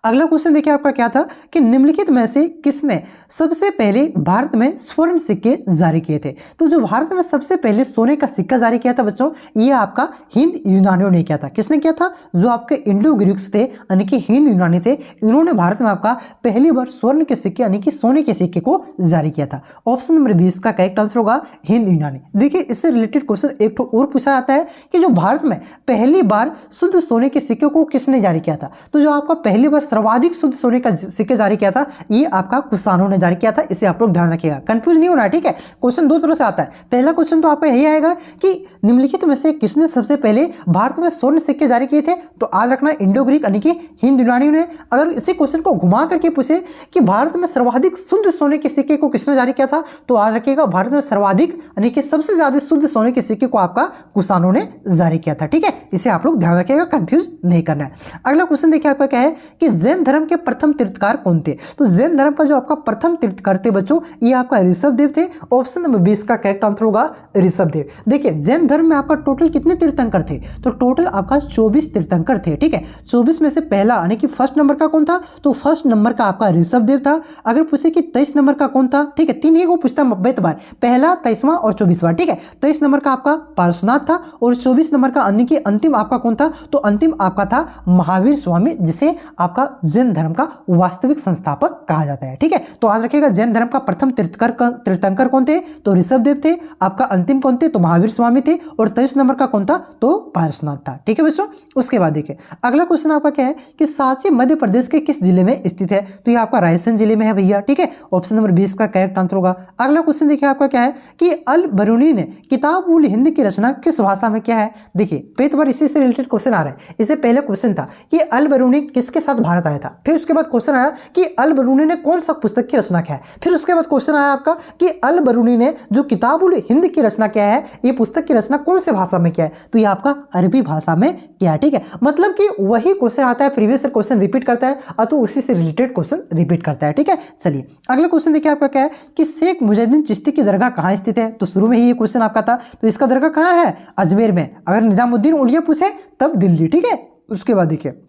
अगला क्वेश्चन देखिए आपका क्या था कि निम्नलिखित में से किसने सबसे पहले भारत में स्वर्ण सिक्के जारी किए थे। तो जो भारत में सबसे पहले सोने का सिक्का जारी किया था बच्चों, ये आपका हिंद यूनानियों ने किया था। किसने किया था, जो आपके इंडो ग्रीक्स थे यानी कि हिंद यूनानी थे, इन्होंने भारत में आपका पहली बार स्वर्ण के सिक्के यानी कि सोने के सिक्के को जारी किया था। ऑप्शन नंबर 20 का करेक्ट आंसर होगा हिंद यूनानी। देखिए इससे रिलेटेड क्वेश्चन एक और पूछा जाता है कि जो भारत में पहली बार शुद्ध सोने के सिक्के को किसने जारी किया था। तो जो आपका पहली बार सर्वाधिक शुद्ध सोने का सिक्के जारी किया था, ये आपका कुषाणों ने जारी किया था। इसे आप लोग ध्यान रखिएगा, कंफ्यूज नहीं होना है, ठीक है। क्वेश्चन दो तरह से आता है। पहला क्वेश्चन तो आपका यही आएगा कि निम्नलिखित में से किसने सबसे पहले भारत में स्वर्ण सिक्के जारी किए थे, तो याद रखना इंडो ग्रीक यानी कि हिंद यूनानियों ने। अगर इसी क्वेश्चन को घुमा करके पूछे कि भारत में सर्वाधिक शुद्ध सोने के सिक्के को किसने जारी किया था, तो याद रखिएगा भारत में सर्वाधिक यानी कि सबसे ज्यादा शुद्ध सोने के सिक्के को आपका कुषाणों ने जारी किया था, ठीक है। इसे आप लोग ध्यान रखिएगा, कंफ्यूज नहीं करना है। अगला क्वेश्चन देखिए आपका क्या है कि जैन धर्म के प्रथम तीर्थकार कौन थे। तो जैन धर्म का जो आपका प्रथम तीर्थकार थे बच्चों, ये आपका ऋषभदेव थे। ऑप्शन नंबर 20 का करेक्ट आंसर होगा ऋषभदेव। देखिए जैन धर्म में आपका टोटल कितने तीर्थंकर थे, तो टोटल आपका 24 तीर्थंकर थे, ठीक है। 24 में से पहला यानी कि फर्स्ट नंबर का कौन था, तो फर्स्ट नंबर का आपका ऋषभदेव था। अगर पूछे कि 23 नंबर का कौन था, ठीक है, 3 को पूछता बार, पहला 23वां और 24वां, ठीक है। 23 नंबर का आपका पार्श्वनाथ था और 24 नंबर का यानी कि अंतिम आपका कौन था, तो अंतिम आपका था महावीर स्वामी, जिसे आपका जैन धर्म का वास्तविक संस्थापक कहा जाता है, ठीक है। तो याद रखिएगा जैन धर्म का प्रथम तीर्थंकर कौन थे, तो ऋषभदेव थे। आपका अंतिम कौन थे, तो महावीर स्वामी थे। और 23 नंबर का कौन था, तो पार्श्वनाथ था, ठीक है बच्चों। उसके बाद देखिए अगला क्वेश्चन आपका क्या है कि सांची मध्य प्रदेश के किस जिले में स्थित है, तो ये आपका रायसेन जिले में है भैया, ठीक है। ऑप्शन नंबर 20 का करेक्ट आंसर होगा। अगला क्वेश्चन देखिए आपका क्या है कि अल बरूनी ने किताब उल हिंद की रचना किस भाषा में किया है। देखिए कई बार इसी से रिलेटेड क्वेश्चन आ रहा है। इससे पहले क्वेश्चन था कि अल बरूनी किसके साथ भारत आया था, फिर उसके बाद क्वेश्चन आया कि अल बरूनी ने कौन सा पुस्तक की रचना किया है, फिर उसके बाद क्वेश्चन आया आपका कि अल बरूनी ने जो किताब उल हिंद की रचना किया है, ये पुस्तक की रचना कौन से भाषा में किया है, तो ये आपका अरबी भाषा में किया है, ठीक है। मतलब कि वही क्वेश्चन आता है, प्रीवियस क्वेश्चन रिपीट करता है और तो उसी से रिलेटेड क्वेश्चन रिपीट करता है, ठीक है। चलिए अगला क्वेश्चन देखिए आपका क्या है कि शेख मुजद्दीन चिश्ती की दरगाह कहाँ स्थित है। तो शुरू में ही ये क्वेश्चन आपका था, तो इसका दरगाह कहाँ है, अजमेर में। अगर निजामुद्दीन औलिया पूछे तब दिल्ली, ठीक है। उसके बाद देखिए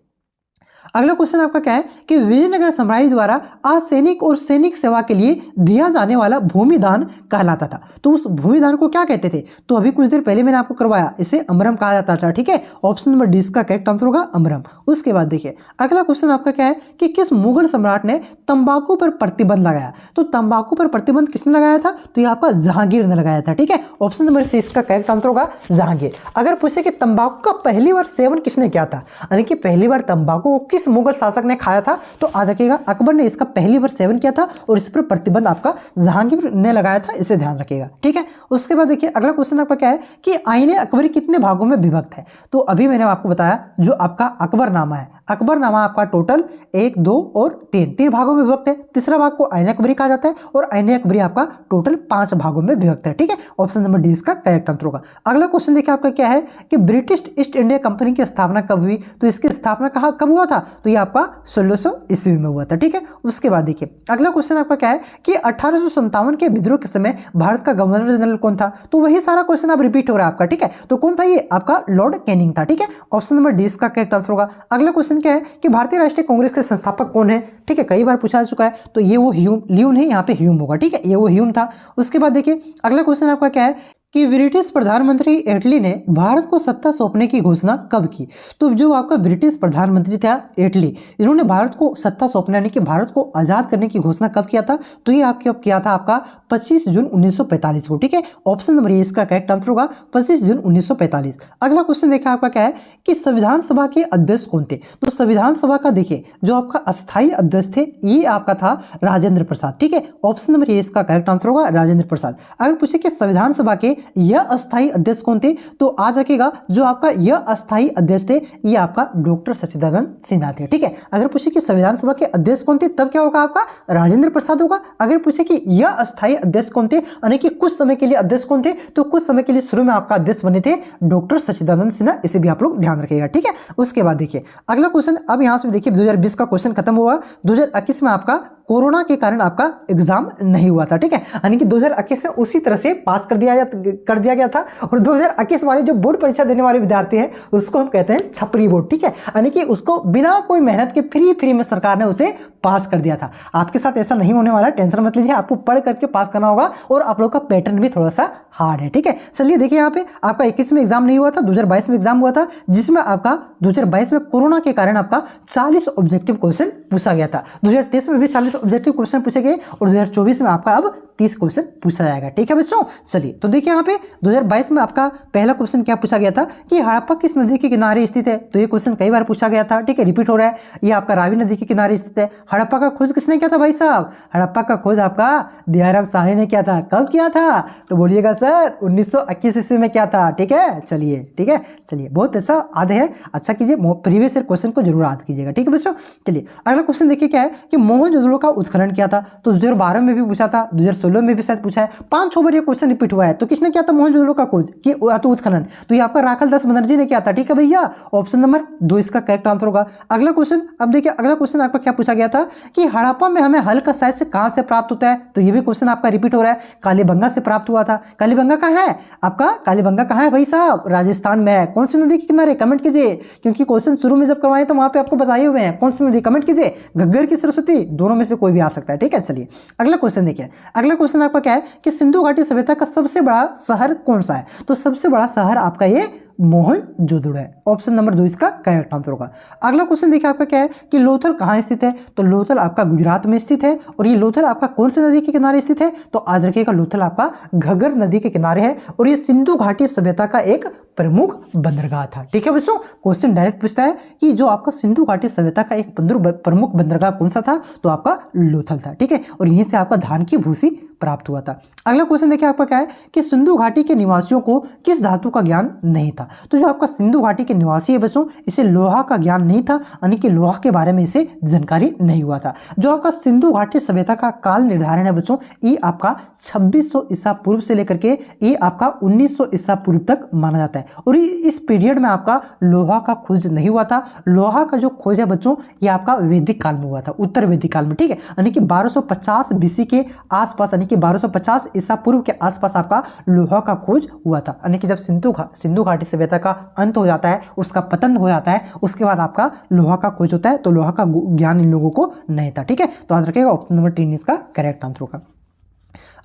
अगला क्वेश्चन आपका क्या है कि विजयनगर साम्राज्य द्वारा असैनिक और सैनिक सेवा के लिए दिया जाने वाला भूमिदान कहलाता था। तो उस भूमिदान को क्या कहते थे, तो अभी कुछ देर पहले मैंने आपको करवाया, इसे अमरम कहा जाता था, ठीक है। ऑप्शन नंबर 20 का करेक्ट आंसर होगा अमरम। उसके बाद देखिए अगला क्वेश्चन आपका क्या है कि किस मुगल सम्राट ने तंबाकू पर प्रतिबंध लगाया। तो तंबाकू पर प्रतिबंध किसने लगाया था, तो ये आपका जहांगीर ने लगाया था, ठीक है। ऑप्शन नंबर 6 का करेक्ट आंसर होगा जहांगीर। अगर पूछे कि तंबाकू का पहली बार सेवन किसने किया था, यानी कि पहली बार तंबाकू को किस किस मुगल शासक ने खाया था? तो याद रखिएगा अकबर ने इसका पहली बार सेवन किया था और इस पर प्रतिबंध आपका जहांगीर ने लगाया था, इसे ध्यान रखिएगा। ठीक है, उसके बाद देखिए अगला क्वेश्चन आपका क्या है कि आईने अकबरी कितने भागों में विभक्त है? तो अभी मैंने आपको बताया जो आपका अकबरनामा है, अकबरनामा आपका टोटल 1, 2 और 3 भागों में विभक्त है। तीसरा भाग को आईने अकबरी कहा जाता है और आईने अकबरी आपका टोटल 5 भागों में विभक्त है। ठीक है, ऑप्शन नंबर डी इसका करेक्ट आंसर होगा। अगला क्वेश्चन देखिए आपका क्या है कि ब्रिटिश ईस्ट इंडिया कंपनी की स्थापना कब हुई? तो इसकी स्थापना कब हुआ था? तो ये आपका 1600 ईस्वी में हुआ था। ठीक है, उसके बाद देखिए अगला क्वेश्चन आपका क्या है कि 1857 के विद्रोह के समय भारत का गवर्नर जनरल कौन था? तो वही सारा क्वेश्चन अब रिपीट हो रहा है आपका। ठीक है, तो कौन था ये? आपका लॉर्ड कैनिंग था। ठीक है, ऑप्शन नंबर डी इसका करेक्ट आंसर होगा। अगला क्वेश्चन क्या है कि भारतीय राष्ट्रीय कांग्रेस के संस्थापक कौन है? ठीक है, कई बार पूछा जा चुका है, तो ये वो ल्यून है, यहाँ पे ह्यूम होगा। ठीक है, ये वो ह्यूम था। उसके बाद देखिए अगला क्वेश्चन आपका क्या है कि ब्रिटिश प्रधानमंत्री एटली ने भारत को सत्ता सौंपने की घोषणा कब की? तो जो आपका ब्रिटिश प्रधानमंत्री था एटली, इन्होंने भारत को सत्ता सौंपने यानी कि भारत को आजाद करने की घोषणा कब किया था? तो ये आपके अब किया था आपका 25 जून 1945 को। ठीक है, ऑप्शन नंबर ए इसका करेक्ट आंसर होगा 25 जून 1945। अगला क्वेश्चन देखिए आपका क्या है कि संविधान सभा के अध्यक्ष कौन थे? तो संविधान सभा का देखिए जो आपका अस्थायी अध्यक्ष थे ये आपका था राजेंद्र प्रसाद। ठीक है, ऑप्शन नंबर ए इसका करेक्ट आंसर होगा राजेंद्र प्रसाद। अगर पूछे कि संविधान सभा के यह अस्थायी अध्यक्ष कौन थे? तो याद रखिएगा जो आपका यह अस्थायी अध्यक्ष थे ये आपका डॉक्टर सच्चिदानंद सिन्हा थे। ठीक है, अगर पूछे कि संविधान सभा के अध्यक्ष कौन थे तब क्या होगा आपका राजेंद्र प्रसाद होगा। अगर पूछे कि यह अस्थायी अध्यक्ष कौन थे यानी कि कुछ समय के लिए अध्यक्ष कौन थे, तो कुछ समय के लिए शुरू में आपका अध्यक्ष बने थे डॉक्टर सच्चिदानंद सिन्हा, इसे भी आप लोग ध्यान रखिएगा। ठीक है, उसके बाद देखिए अगला क्वेश्चन, अब यहां से देखिए 2020 का क्वेश्चन खत्म हुआ, 2021 में आपका कोरोना के कारण आपका एग्जाम नहीं हुआ था। ठीक है, यानी कि 2021 में उसी तरह से पास कर दिया गया था और 2021 वाले जो बोर्ड परीक्षा देने वाले विद्यार्थी हैं उसको हम कहते हैं छपरी बोर्ड। ठीक है, यानी कि उसको बिना कोई मेहनत के फ्री में सरकार ने उसे पास कर दिया था। आपके साथ ऐसा नहीं होने वाला, टेंशन मत लीजिए, आपको पढ़ करके पास करना होगा और आप लोग का पैटर्न भी थोड़ा सा हार्ड है। ठीक है, चलिए देखिए यहाँ पे आपका 21 में एग्जाम नहीं हुआ था, 2022 में एग्जाम हुआ था जिसमें आपका 2022 में कोरोना के कारण आपका 40 ऑब्जेक्टिव क्वेश्चन पूछा गया था। 2023 में भी 40 ऑब्जेक्टिव क्वेश्चन पूछे गए और 2024 में आपका अब 30 क्वेश्चन पूछा जाएगा। ठीक है बच्चों, चलिए तो देखिए यहाँ पे 2022 में आपका पहला क्वेश्चन क्या पूछा गया था कि हड़प्पा किस नदी के किनारे स्थित है? तो ये क्वेश्चन कई बार पूछा गया था। ठीक है, रिपीट हो रहा है, ये आपका रावी नदी के किनारे स्थित है। हड़प्पा का खोज किसने किया था भाई साहब? हड़प्पा का खोज आपका दयाराम साहनी ने किया था। कब किया था? तो बोलिएगा सर 1921 ईस्वी में किया था। ठीक है, चलिए ठीक है, चलिए बहुत ऐसा याद है, अच्छा कीजिए, प्रीवियस ईयर क्वेश्चन को जरूर याद कीजिएगा। ठीक है बच्चों, चलिए अगला क्वेश्चन देखिए क्या है कि मोहनजोदड़ो का उत्खनन किया था? तो 2012 में भी पूछा था, 2016 में भी शायद पूछा है, 5-6 बार ये क्वेश्चन रिपीट हुआ है। तो किसने किया था मोहनजोदड़ो का खोज कि तो उत्खनन? तो ये आपका राखाल दास बनर्जी ने किया था। ठीक है भैया, ऑप्शन नंबर 2 इसका करेक्ट आंसर होगा। अगला क्वेश्चन, अब देखिए अगला क्वेश्चन आपका क्या पूछा गया था कि हड़प्पा में हमें हल का साहित्य कहां से प्राप्त होता है? तो ये भी क्वेश्चन आपका रिपीट हो रहा है, कालीबंगा से प्राप्त हुआ था। कालीबंगा कहां है आपका? कालीबंगा कहां है भाई साहब? राजस्थान में है। कौन सी नदी के किनारे? कमेंट कीजिए, क्योंकि क्वेश्चन शुरू में जब करवाए तो वहां पे आपको बताए हुए हैं कौन सी नदी। कमेंट कीजिए, घग्गर की सरस्वती, दोनों में से कोई भी आ सकता है। ठीक है, चलिए अगला क्वेश्चन देखिए। अगला क्वेश्चन आपका क्या है कि सिंधु घाटी सभ्यता का सबसे बड़ा शहर कौन सा है? तो सबसे बड़ा शहर आपका ये मोहनजोदड़ो है। ऑप्शन नंबर 2 इसका करेक्ट आंसर होगा। अगला क्वेश्चन देखिए आपका क्या है कि लोथल कहाँ स्थित है? तो लोथल आपका गुजरात में स्थित है और ये लोथल आपका कौन सी नदी के किनारे स्थित है? तो आज रखिएगा लोथल आपका घग्गर नदी के किनारे है और ये सिंधु घाटी सभ्यता का एक प्रमुख बंदरगाह था। ठीक है बच्चों, क्वेश्चन डायरेक्ट पूछता है कि जो आपका सिंधु घाटी सभ्यता का एक प्रमुख बंदरगाह कौन सा था? तो आपका लोथल था। ठीक है, और यहीं से आपका धान की भूसी प्राप्त हुआ था। अगला क्वेश्चन देखिए आपका क्या है कि सिंधु घाटी के निवासियों को किस धातु का ज्ञान नहीं था? तो जो आपका सिंधु घाटी के निवासी है बच्चों, इसे लोहा का ज्ञान नहीं था, यानी कि लोहा के बारे में इसे जानकारी नहीं हुआ था। जो आपका सिंधु घाटी सभ्यता का काल निर्धारण है बच्चों, ये आपका 2600 ईसा पूर्व से लेकर के ये आपका 1900 ईसा पूर्व तक माना जाता है और इस पीरियड में आपका लोहा का खोज नहीं हुआ था। लोहा का जो खोज है बच्चों ये आपका वैदिक काल में हुआ था, उत्तर वैदिक काल में। ठीक है, यानी कि 1250 बीसी के आसपास, यानी कि 1250 ईसा पूर्व के आसपास आपका लोहा का खोज हुआ था। यानी कि जब सिंधु घाटी सभ्यता का अंत हो जाता है, उसका पतन हो जाता है, उसके बाद आपका लोहा का खोज होता है, तो लोहा का ज्ञान इन लोगों को नहीं था। ठीक है, तो याद रखिएगा ऑप्शन नंबर 3 इसका करेक्ट आंसर होगा।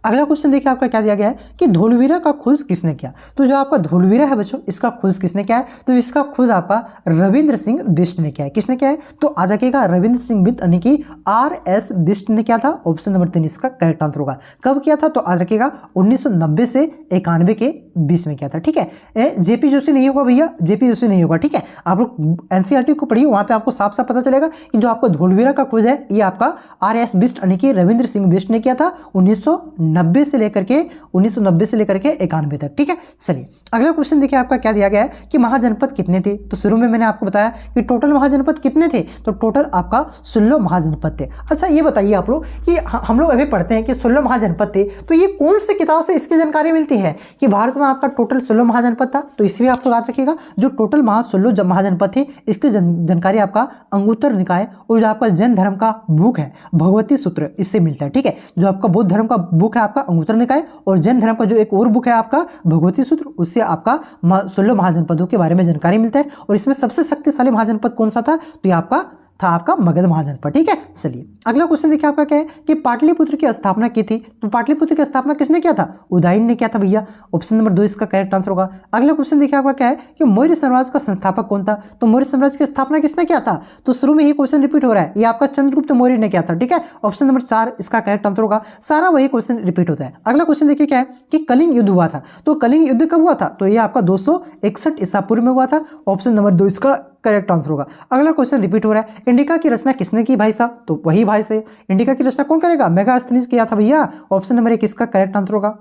अगला क्वेश्चन देखिए आपका क्या दिया गया है कि धूलवीरा का खोज किसने किया। तो जो आपका धूलवीरा है बच्चों, इसका खोज किसने किया है, तो इसका खोज आपका रविंद्र सिंह बिष्ट ने किया है। किसने किया है, तो याद रखिएगा रविंद्र सिंह बिष्ट यानी कि RS बिष्ट ने किया था। ऑप्शन नंबर 3 इसका करेक्ट आंसर होगा। कब किया था, तो याद रखिएगा 1990 से 91 के बीच में किया था। ठीक है, जेपी जोशी नहीं होगा भैया, जेपी जोशी नहीं होगा। ठीक है, आप लोग एनसीईआरटी को पढ़िए, वहां पे आपको साफ साफ पता चलेगा कि जो आपका धूलवीरा का खोज है ये आपका RS बिष्ट यानी कि रविंद्र सिंह बिष्ट ने किया था 1990 से लेकर के 91 तक। ठीक है, चलिए अगला क्वेश्चन देखिए आपका क्या दिया गया है कि महाजनपद कितने थे। तो शुरू में मैंने आपको बताया कि टोटल महाजनपद कितने थे, तो टोटल आपका 16 महाजनपद थे। अच्छा ये बताइए आप लोग कि हम लोग अभी पढ़ते हैं कि 16 महाजनपद थे, तो ये कौन सी किताब से इसकी जानकारी मिलती है कि भारत में आपका टोटल 16 महाजनपद था। तो इसमें आप लोग याद रखिएगा जो टोटल 16 महाजनपद थे इसकी जानकारी आपका अंगुत्तर निकाय और जो आपका जैन धर्म का बुक है भगवती सूत्र इससे मिलता है। ठीक है, जो आपका बौद्ध धर्म का बुक है आपका अंगुत्तर निकाय और जैन धर्म का जो एक और बुक है आपका भगवती सूत्र, उससे आपका 16 महाजनपदों के बारे में जानकारी मिलता है। और इसमें सबसे शक्तिशाली महाजनपद कौन सा था, तो ये आपका था आपका मगध महाजनपद। ठीक है, चलिए अगला क्वेश्चन देखिए आपका क्या है कि पाटलिपुत्र की स्थापना की थी। तो पाटलिपुत्र की स्थापना किसने किया था, उदयन ने किया था भैया। ऑप्शन नंबर 2 इसका करेक्ट आंसर होगा। अगला क्वेश्चन देखिए आपका क्या है कि मौर्य साम्राज्य का संस्थापक कौन था। तो मौर्य साम्राज्य की स्थापना किसने किया था, तो शुरू में ही क्वेश्चन रिपीट हो रहा है, ये आपका चंद्रगुप्त मौर्य ने किया था। ठीक है, ऑप्शन नंबर 4 इसका करेक्ट आंसर होगा। सारा वही क्वेश्चन रिपीट होता है। अगला क्वेश्चन देखिए क्या है कि कलिंग युद्ध हुआ था। तो कलिंग युद्ध कब हुआ था, तो ये आपका 261 ईसा पूर्व में हुआ था। ऑप्शन नंबर 2 इसका करेक्ट आंसर होगा। अगला क्वेश्चन रिपीट हो रहा है, इंडिका की रचना किसने की भाई साहब, तो वही भाई से इंडिका की रचना कौन करेगा, मेगास्थनीज किया था भैया। ऑप्शन नंबर 1 इसका करेक्ट आंसर होगा।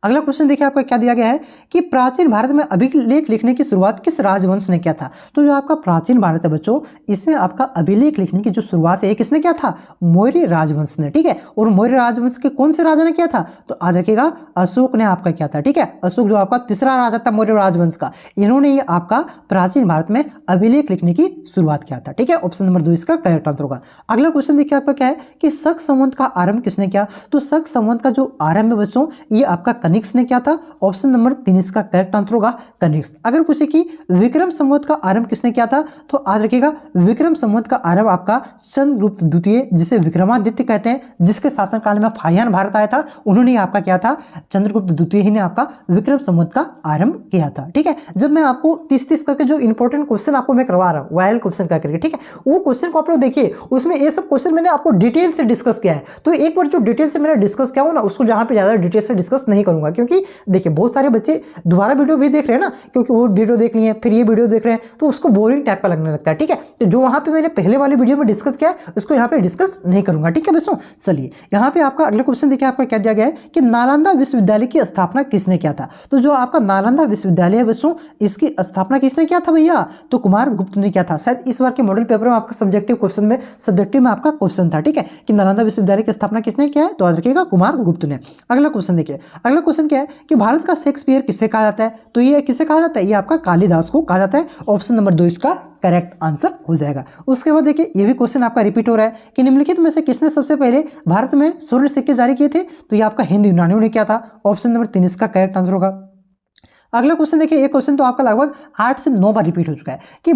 अगला क्वेश्चन देखिए आपका क्या दिया गया है कि प्राचीन भारत में अभिलेख लिखने की शुरुआत किस राजवंश ने किया था। तो जो आपका प्राचीन भारत है बच्चों, इसमें आपका अभिलेख लिखने की जो शुरुआत है किसने किया था, मौर्य राजवंश ने। ठीक है, और मौर्य राजवंश के कौन से राजा ने किया था, तो याद रखिएगा अशोक ने आपका किया था। ठीक है, अशोक जो आपका तीसरा राजा था मौर्य राजवंश का, इन्होंने ये आपका प्राचीन भारत में अभिलेख लिखने की शुरुआत किया था। ठीक है, ऑप्शन नंबर 2 इसका करेक्ट आंसर होगा। अगला क्वेश्चन देखिए आपका क्या है कि शक संवत का आरंभ किसने किया। तो शक संवत का जो आरंभ है बच्चों ये आपका कनिष्क ने किया था। ऑप्शन नंबर 3 इसका करेक्ट आंसर होगा कनिष्क। अगर पूछे कि विक्रम संवत का आरंभ किसने किया था, तो याद रखिएगा विक्रम संवत का आरंभ आपका चंद्रगुप्त द्वितीय जिसे विक्रमादित्य कहते हैं, जिसके शासनकाल में फाहियान भारत आया था, उन्होंने आपका किया था, चंद्रगुप्त द्वितीय ही ने आपका विक्रम संवत का आरंभ किया था। ठीक है, जब मैं आपको 30-30 करके जो इंपॉर्टेंट क्वेश्चन आपको मैं करवा रहा हूँ वायरल क्वेश्चन का करके, ठीक है, वो क्वेश्चन को आप लोग देखिए, उसमें ये सब क्वेश्चन मैंने आपको डिटेल से डिस्कस किया है। तो एक बार जो डिटेल से मैंने डिस्कस किया हो ना, उसको जहां पे ज्यादा डिटेल से डिस्कस नहीं करूंगा, क्योंकि देखिए बहुत सारे बच्चे दोबारा वीडियो भी देख रहे हैं ना, क्योंकि वो वीडियो देख लिए फिर ये वीडियो देख रहे हैं तो उसको बोरिंग टाइप का लगने लगता है। ठीक है, तो जो वहां पे मैंने पहले वाली वीडियो में डिस्कस किया है उसको यहाँ पे डिस्कस नहीं करूंगा। ठीक है बच्चों, चलिए यहाँ पे आपका अगला क्वेश्चन देखिए आपका क्या दिया गया है कि नालंदा विश्वविद्यालय की स्थापना किसने किया था। तो जो आपका नालंदा विश्वविद्यालय है बच्चों, इसकी स्थापना किसने किया था भैया, तो कुमार गुप्त ने किया था। शायद इस बार के मॉडल पेपर में आपका सब्जेक्टिव में आपका क्वेश्चन था। ठीक है, कि नालंदा विश्वविद्यालय की स्थापना किसने किया है, तो याद रखिएगा कुमार गुप्त ने। अगला क्वेश्चन देखिए, अगला क्वेश्चन क्या है कि भारत का शेक्सपियर किसे कहा जाता है। तो ये किसे कहा जाता है, ये आपका कालिदास को कहा जाता है। ऑप्शन नंबर 2 इसका करेक्ट आंसर हो जाएगा। उसके बाद देखिए ये भी क्वेश्चन आपका रिपीट हो रहा है कि निम्नलिखित में से किसने सबसे पहले भारत में स्वर्ण सिक्के जारी किए थे। तो ये आपका हिंद यूनानियों ने किया था। ऑप्शन नंबर 3 इसका करेक्ट आंसर होगा। अगला क्वेश्चन देखिए, ये क्वेश्चन तो आपका लगभग 8 से 9 बार रिपीट हो चुका है कि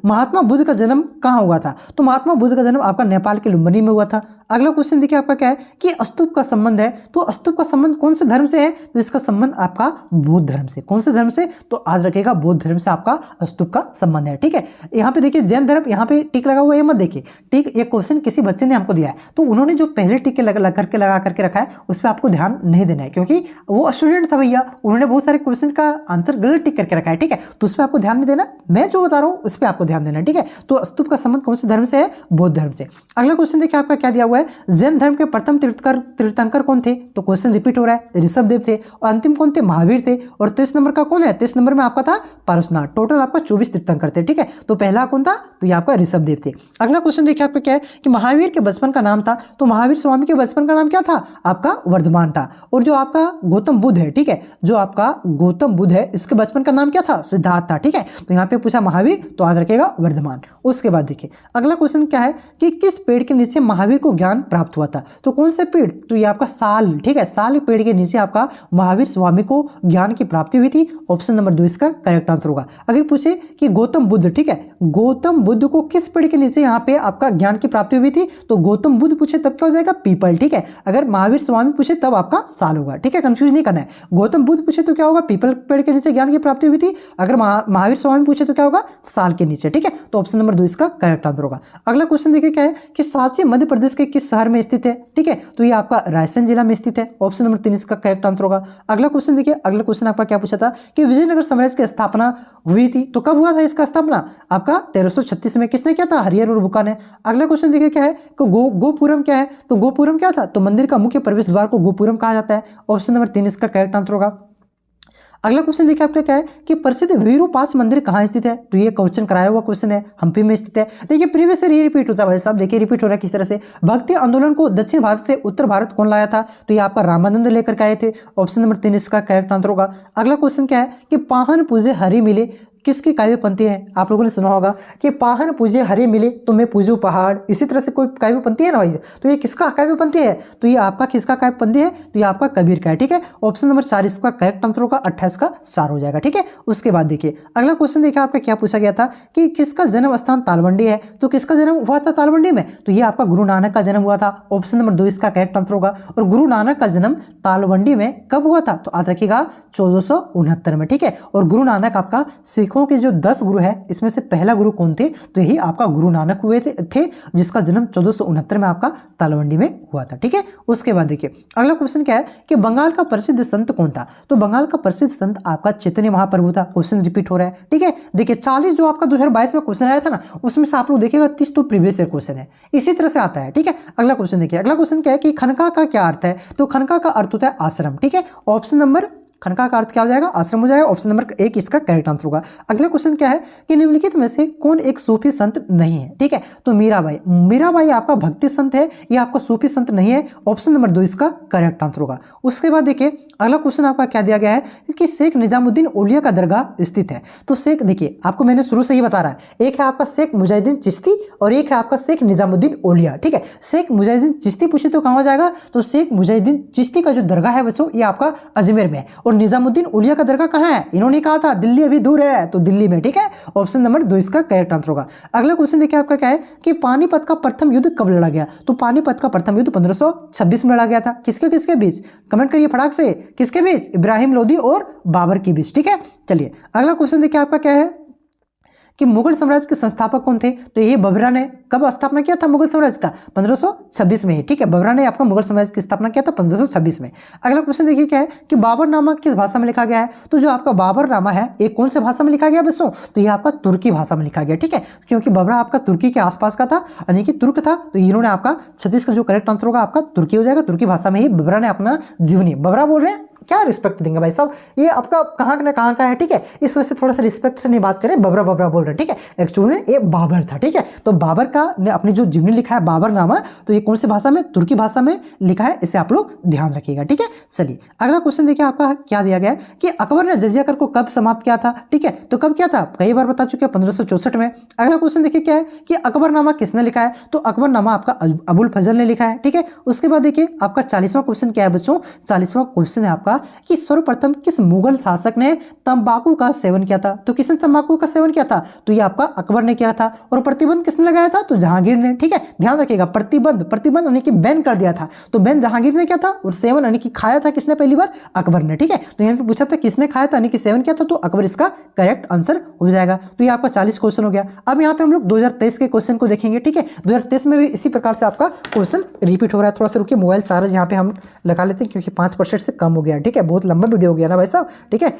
महात्मा बुद्ध का जन्म कहाँ हुआ था। तो महात्मा बुद्ध का जन्म आपका नेपाल के लुम्बिनी में हुआ था। अगला क्वेश्चन देखिए आपका क्या है कि स्तूप का संबंध है। तो स्तूप का संबंध कौन से धर्म से है, तो इसका संबंध आपका बौद्ध धर्म से। कौन से धर्म से, तो याद रखिएगा बौद्ध धर्म से आपका स्तूप का संबंध है। ठीक है, यहाँ पे देखिए जैन धर्म, यहाँ पे टिक लगा हुआ है, मत देखिए टिक। एक क्वेश्चन किसी बच्चे ने हमको दिया है, तो उन्होंने जो पहले टिक लगा करके रखा है उस पर आपको ध्यान नहीं देना है, क्योंकि वो स्टूडेंट था भैया, उन्होंने बहुत सारे क्वेश्चन का आंसर गलत टिक करके रखा है। ठीक है, तो उस पर आपको ध्यान नहीं देना, मैं जो बता रहा हूँ उस पर आपको ध्यान देना। ठीक है, तो स्तूप का संबंध कौन से धर्म से है, बौद्ध धर्म से। अगला क्वेश्चन देखिए आपका क्या दिया हुआ है, जैन धर्म के प्रथम तीर्थंकर कौन थे। तो क्वेश्चन रिपीट हो रहा है, ऋषभदेव थे। और अंतिम कौन थे, महावीर थे। और 23 नंबर का कौन है, 23 नंबर में आपका था पारसनाथ। टोटल आपका 24 तीर्थंकर थे। ठीक है, तो पहला कौन था, तो ये आपका ऋषभदेव थे। अगला क्वेश्चन देखिए आपका क्या है कि महावीर के बचपन का नाम था। तो महावीर स्वामी के बचपन का नाम क्या था, आपका वर्धमान था। और जो आपका गौतम बुद्ध है, ठीक है, जो आपका गौतम बुद्ध है, इसके बचपन का नाम क्या था, सिद्धार्थ था। ठीक है, तो यहाँ पे पूछा महावीर, तो याद रखेगा वर्धमान। उसके बाद देखिए अगला क्वेश्चन क्या है कि किस पेड़ के नीचे महावीर को ज्ञान प्राप्त हुआ था। तो कौन से पेड़, तो ये आपका साल, ठीक है, साल पेड़ के नीचे आपका महावीर स्वामी को ज्ञान की प्राप्ति हुई थी। ऑप्शन नंबर 2 इसका करेक्ट आंसर होगा। अगर पूछे कि गौतम बुद्ध, ठीक है, गौतम बुद्ध को किस पेड़ के नीचे यहाँ पे आपका ज्ञान की प्राप्ति हुई थी, तो गौतम बुद्ध पूछे तब क्या हो जाएगा, पीपल, ठीक है। अगर महावीर स्वामी पूछे तब आपका साल होगा, ठीक है, कंफ्यूज नहीं करना है। गौतम बुद्ध पूछे तो क्या होगा, पीपल पेड़ के नीचे ज्ञान की प्राप्ति हुई थी। अगर महावीर स्वामी पूछे तो क्या होगा, साल के नीचे, ठीक है। तो ऑप्शन नंबर 2 इसका करेक्ट आंसर होगा। अगला क्वेश्चन देखिए क्या है कि सांची मध्य प्रदेश के किस शहर में स्थित है, ठीक है, तो ये आपका रायसेन जिला में स्थित है। ऑप्शन नंबर 3 इसका करेक्ट आंसर होगा। अगला क्वेश्चन देखिए, अगला क्वेश्चन आपका क्या पूछा था कि विजयनगर साम्राज्य की स्थापना हुई थी, तो कब हुआ था इसका स्थापना, आपका 1336 में। किसने किया था, हरिहर और बुक्का ने। अगला क्वेश्चन देखिए क्या है कि गोपुरम क्या है, तो गोपुरम क्या था, तो मंदिर का मुख्य प्रवेश द्वार को गोपुरम कहा जाता है। ऑप्शन नंबर 3 इसका करेक्ट आंसर होगा। अगला क्वेश्चन देखिए आपका क्या है कि प्रसिद्ध विरूपाक्ष मंदिर कहाँ स्थित है, तो ये क्वेश्चन कराया हुआ क्वेश्चन है, हम्पी में स्थित है। देखिए प्रीवियस ईयर ये रिपीट होता है भाई साहब, देखिए रिपीट हो रहा है किस तरह से। भक्ति आंदोलन को दक्षिण भारत से उत्तर भारत कौन लाया था, तो ये आपका रामानंद लेकर के आए थे। ऑप्शन नंबर 3 इसका करेक्ट आंसर होगा। अगला क्वेश्चन क्या है कि पाहन पूजे हरि मिले किसकी काव्य पंक्ति है, आप लोगों ने सुना होगा कि पाहन पूजे हरे मिले तो मैं पूजू पहाड़, इसी तरह से कोई काव्य पंक्ति है ना भाई, तो ये किसका काव्य पंक्ति है, तो ये आपका किसका काव्य पंक्ति है, तो ये आपका कबीर का है, ठीक है। ऑप्शन नंबर 4 इसका करेक्ट आंसर होगा, 28 का 4 हो जाएगा, ठीक है। उसके बाद देखिए अगला क्वेश्चन देखिए आपका क्या पूछा गया था कि किसका जन्म स्थान तालवंडी है, तो किसका जन्म हुआ था तालवंडी में, तो ये आपका गुरु नानक का जन्म हुआ था। ऑप्शन नंबर 2 इसका करेक्ट आंसर होगा। और गुरु नानक का जन्म तालवंडी में कब हुआ था, तो याद रखिएगा 1469 में, ठीक है। और गुरु नानक आपका सिखों के जो 10 गुरु है इसमें से पहला गुरु कौन थे, तो यही आपका गुरु नानक हुए थे जिसका जन्म 1469 में आपका तालवंडी में हुआ था, ठीक है। उसके बाद देखिए अगला क्वेश्चन क्या है कि बंगाल का प्रसिद्ध संत कौन था, तो बंगाल का प्रसिद्ध संत आपका चैतन्य महाप्रभु था। क्वेश्चन रिपीट हो रहा है, ठीक है। देखिए 40 जो आपका 2022 में क्वेश्चन आया था ना, उसमें से आप लोग देखिएगा 30 तो प्रीवियस ईयर क्वेश्चन है, इसी तरह से आता है, ठीक है। अगला क्वेश्चन देखिए, अगला क्वेश्चन क्या है कि खनका का क्या अर्थ है, तो खनका का अर्थ होता है आश्रम, ठीक है। ऑप्शन नंबर खनका का अर्थ क्या हो जाएगा, आश्रम हो जाएगा। ऑप्शन नंबर 1 इसका करेक्ट आंसर होगा। अगला क्वेश्चन क्या है कि निम्नलिखित में से कौन एक सूफी संत नहीं है, ठीक है, तो मीराबाई। मीराबाई आपका भक्ति संत है, ये आपका सूफी संत नहीं है। ऑप्शन नंबर 2 इसका करेक्ट आंसर होगा। उसके बाद देखिए अगला क्वेश्चन आपका क्या दिया गया है कि शेख निजामुद्दीन औलिया का दरगाह स्थित है, तो शेख देखिए आपको मैंने शुरू से ही बता रहा है, एक है आपका शेख मुजाहिदीन चिश्ती और एक है आपका शेख निजामुद्दीन औलिया, ठीक है। शेख मुजाहिदीन चिश्ती पूछे तो कहाँ हो जाएगा, तो शेख मुजाहिदीन चिश्ती का जो दरगाह है बच्चों ये आपका अजमेर में है। और निजामुद्दीन औलिया का दरगाह कहाँ है, इन्होंने कहा था दिल्ली अभी दूर है, तो दिल्ली में, ठीक है। ऑप्शन नंबर 2 इसका करेक्ट आंसर होगा। अगला क्वेश्चन देखिए आपका क्या है कि पानीपत का प्रथम युद्ध कब लड़ा गया, तो पानीपत का प्रथम युद्ध 1526 में लड़ा गया था। किसके किसके बीच, कमेंट करिए फटाक से, किसके बीच, इब्राहिम लोदी और बाबर के बीच, ठीक है। चलिए अगला क्वेश्चन देखिए आपका क्या है कि मुगल साम्राज्य के संस्थापक कौन थे, तो ये बबरा ने कब स्थापना किया था मुगल साम्राज्य का, 1526 में ही, ठीक है। बबरा ने आपका मुगल साम्राज्य की स्थापना किया था 1526 में। अगला क्वेश्चन देखिए क्या है कि बाबरनामा किस भाषा में लिखा गया है, तो जो आपका बाबरनामा है ये कौन से भाषा में लिखा गया बच्चों, तो ये आपका तुर्की भाषा में लिखा गया, ठीक है। क्योंकि बबरा आपका तुर्की के आसपास का था, यानी कि तुर्क था, तो इन्होंने आपका 36 का जो करेक्ट आंसर होगा आपका तुर्की हो जाएगा। तुर्की भाषा में ही बबरा ने अपना जीवनी, बबरा बोल रहे हैं, क्या रिस्पेक्ट देंगे भाई साहब, ये आपका कहाँ ना कहाँ का है, ठीक है। इस वजह से थोड़ा सा रिस्पेक्ट से नहीं बात करें, बबरा बबरा बोल रहे हैं, ठीक है। एक्चुअली ये बाबर था, ठीक है। तो बाबर का ने अपनी जो जीवनी लिखा है बाबरनामा, तो ये कौन सी भाषा में, तुर्की भाषा में लिखा है, इसे आप लोग ध्यान रखिएगा, ठीक है। चलिए अगला क्वेश्चन देखिए आपका क्या दिया गया है कि अकबर ने जजिया कर को कब समाप्त किया था, ठीक है, तो कब किया था, कई बार बता चुके हैं, 1564 में। अगला क्वेश्चन देखिए क्या है कि अकबरनामा किसने लिखा है, तो अकबरनामा आपका अबुल फजल ने लिखा है, ठीक है। उसके बाद देखिए आपका 40वां क्वेश्चन क्या है बच्चों, 40वां क्वेश्चन है आपका कि सर्वप्रथम किस मुगल शासक ने तंबाकू का सेवन किया था, तो किसने तंबाकू का सेवन किया था, तो ये आपका अकबर ने किया था। और प्रतिबंध किसने लगाया था, तो जहांगीर ने, ठीक है। ध्यान रखिएगा प्रतिबंध, प्रतिबंध यानी कि बैन कर दिया था, तो बैन जहांगीर ने किया था, और सेवन यानी कि खाया था किसने पहली बार, अकबर ने, ठीक है। तो यहाँ पे पूछा था किसने खाया था यानी कि सेवन किया था, तो अकबर इसका करेक्ट आंसर हो जाएगा। तो ये आपका 40 क्वेश्चन हो गया। अब यहाँ पे हम लोग 2023 के क्वेश्चन को देखेंगे, ठीक है। 2023 में भी इसी प्रकार से आपका क्वेश्चन रिपीट हो रहा है। थोड़ा सा रुकिए, मोबाइल चार्ज यहाँ पे हम लगा लेते हैं क्योंकि 5% से कम हो गया, ठीक है। बहुत लंबा वीडियो हो गया ना भाई साहब, ठीक है।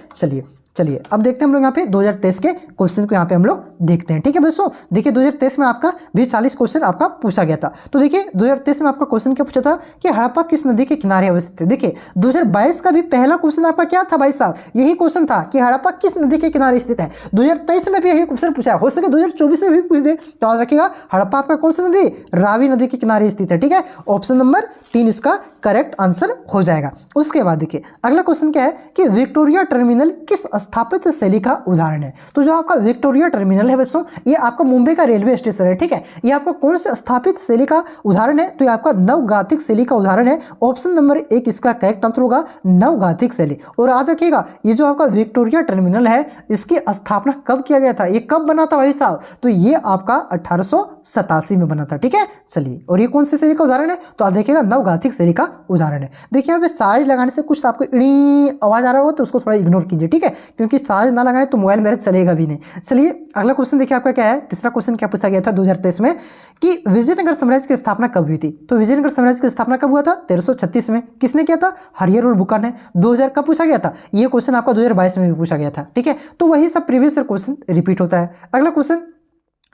चलिए अब देखते हैं हम लोग यहाँ पे 2023 के क्वेश्चन को यहाँ पे हम लोग देखते हैं, ठीक है दोस्तों। देखिए 2023 में आपका भी 40 क्वेश्चन आपका पूछा गया था। तो देखिए 2023 में आपका क्वेश्चन क्या पूछा था कि हड़प्पा किस नदी के किनारे अवस्थित है। देखिए 2022 का भी पहला क्वेश्चन आपका क्या था भाई साहब, यही क्वेश्चन था कि हड़प्पा किस नदी के किनारे स्थित है। 2023 में भी यही क्वेश्चन पूछा, हो सके 2024 में भी पूछ दे, तो याद रखिएगा हड़प्पा आपका कौन सी नदी, रावी नदी के किनारे स्थित है, ठीक है। ऑप्शन नंबर 3 इसका करेक्ट आंसर हो जाएगा। उसके बाद देखिए अगला क्वेश्चन क्या है कि विक्टोरिया टर्मिनल किस स्थापित शैली का उदाहरण है? तो जो आपका विक्टोरिया टर्मिनल है बच्चों, ये आपका मुंबई का रेलवे स्टेशन है, ठीक है। ये आपका कौन से स्थापित शैली का उदाहरण है? तो ये आपका नवगाथिक शैली का उदाहरण है। ऑप्शन नंबर 1 इसका करेक्ट आंसर होगा, नवगाथिक शैली। और याद रखिएगा, ये जो आपका विक्टोरिया टर्मिनल है, इसकी स्थापना कब किया गया था? ये कब बना था भाई साहब? तो ये आपका 1887 में बना था, ठीक है। चलिए, और ये कौन सी शैली का उदाहरण है? तो आप देखिएगा, नवगाथिक शैली का उदाहरण है। देखिए यहाँ पे चार्ज लगाने से कुछ आपको इड़ी आवाज आ रहा होगा, तो उसको थोड़ा इग्नोर कीजिए, ठीक है, क्योंकि चार्ज ना लगाए तो मोबाइल मेरे चलेगा भी नहीं। चलिए अगला क्वेश्चन देखिए आपका क्या है। तीसरा क्वेश्चन क्या पूछा गया था 2023 में कि विजयनगर साम्राज्य की स्थापना कब हुई थी? तो विजयनगर साम्राज्य की स्थापना कब हुआ था? 1336 में। किसने किया था? हरिहर और बुकान ने। 2000 कब पूछा गया था? ये क्वेश्चन आपका 2022 में भी पूछा गया था, ठीक है। तो वही सब प्रीवियस क्वेश्चन रिपीट होता है। अगला क्वेश्चन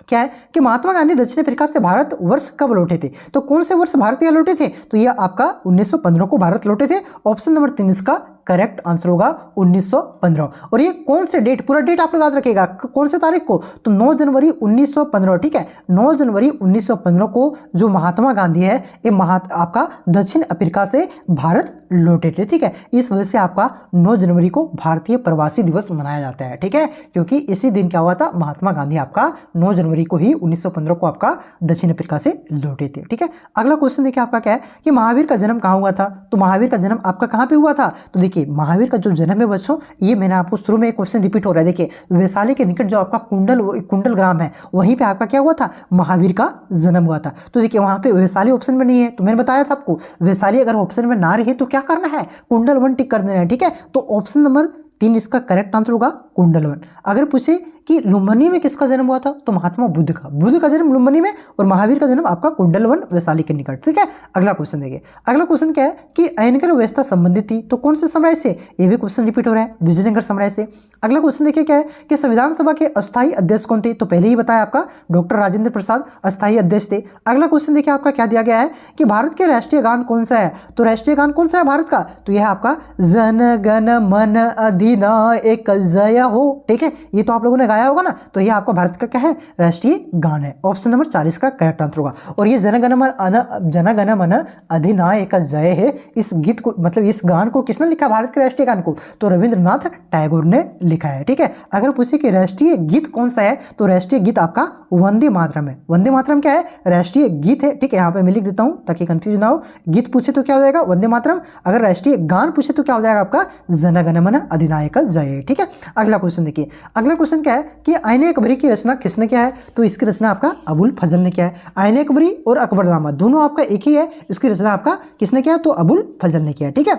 क्या है कि महात्मा गांधी दक्षिण अफ्रीका से भारत वर्ष कब लौटे थे? तो कौन से वर्ष भारत यहाँ लौटे थे? तो यह आपका 1915 को भारत लौटे थे। ऑप्शन नंबर 3 इसका करेक्ट आंसर होगा 1915। और ये कौन से डेट, पूरा डेट आप लोग याद रखिएगा, कौन से तारीख को? तो 9 जनवरी 1915, ठीक है। 9 जनवरी 1915 को जो महात्मा गांधी है, ये आपका दक्षिण अफ्रीका से भारत लौटे थे, ठीक है। इस वजह से आपका 9 जनवरी को भारतीय प्रवासी दिवस मनाया जाता है, ठीक है, क्योंकि इसी दिन क्या हुआ था? महात्मा गांधी आपका 9 जनवरी को ही 1915 को आपका दक्षिण अफ्रीका से लौटे थे, ठीक है। अगला क्वेश्चन देखिए आपका क्या है कि महावीर का जन्म कहाँ हुआ था? तो महावीर का जन्म आपका कहाँ पे हुआ था? तो देखिए महावीर का जो जन्म है बच्चों, ये मैंने आपको शुरू में एक क्वेश्चन रिपीट हो रहा है। देखिए वैशाली के निकट जो आपका कुंडल ग्राम है, वहीं पे आपका क्या हुआ था? महावीर का जन्म हुआ था। तो देखिए वहां पे वैशाली ऑप्शन में नहीं है, तो मैंने बताया था आपको, वैशाली अगर ऑप्शन में ना रहे तो क्या करना है? कुंडल 1 टिक कर देना है, ठीक है। तो ऑप्शन नंबर 3 इसका करेक्ट आंसर होगा, कुंडल 1। अगर पूछे कि लुम्बिनी में किसका जन्म हुआ था? तो महात्मा बुद्ध का जन्म लुम्बिनी में, और महावीर का जन्म आपका कुंडल 1 वैशाली के निकट, ठीक है। अगला क्वेश्चन देखिए। अगला क्वेश्चन क्या है कि आयनकर व्यवस्था संबंधित थी, तो कौन से साम्राज्य से? ये भी क्वेश्चन रिपीट हो रहा है, विजयनगर साम्राज्य से। अगला क्वेश्चन देखिए क्या है कि संविधान सभा के अस्थायी अध्यक्ष कौन थे? तो पहले ही बताया आपका, डॉक्टर राजेंद्र प्रसाद अस्थायी अध्यक्ष थे। अगला क्वेश्चन देखिए आपका क्या दिया गया है कि भारत के राष्ट्रीय गान कौन सा है? तो राष्ट्रीय गान कौन सा है भारत का? तो यह आपका जन गण मन अधिनायक जय हो, ठीक है। ये तो आप लोगों ने गाया होगा ना, तो यह आपका भारत का क्या है? राष्ट्रीय गान है। ऑप्शन नंबर 40 का करेक्ट आंसर होगा। और ये जन गण मन अधिनायक जय है, इस गीत को, मतलब इस गान को किसने लिखा? भारत के राष्ट्रीय गान को तो रविंद्रनाथ टैगोर ने लिखा है, ठीक है। अगर पूछे कि राष्ट्रीय गीत कौन सा है, तो राष्ट्रीय गीत आपका वंदे मातरम है। वंदे मातरम क्या है? राष्ट्रीय गीत है, ठीक है। यहाँ पे मैं लिख देता हूँ ताकि कंफ्यूज ना हो। गीत पूछे तो क्या हो जाएगा? वंदे मातरम। अगर राष्ट्रीय गान पूछे तो क्या हो जाएगा आपका? जन गण मन अधिनायक जय, ठीक है। अगला क्वेश्चन देखिए। अगला क्वेश्चन क्या है कि आईने अकबरी की रचना किसने किया है? तो इसकी रचना आपका अबुल फजल ने किया है। आईने अकबरी और अकबरनामा दोनों आपका एक ही है, इसकी रचना आपका किसने किया? तो अबुल फजल ने किया, ठीक है।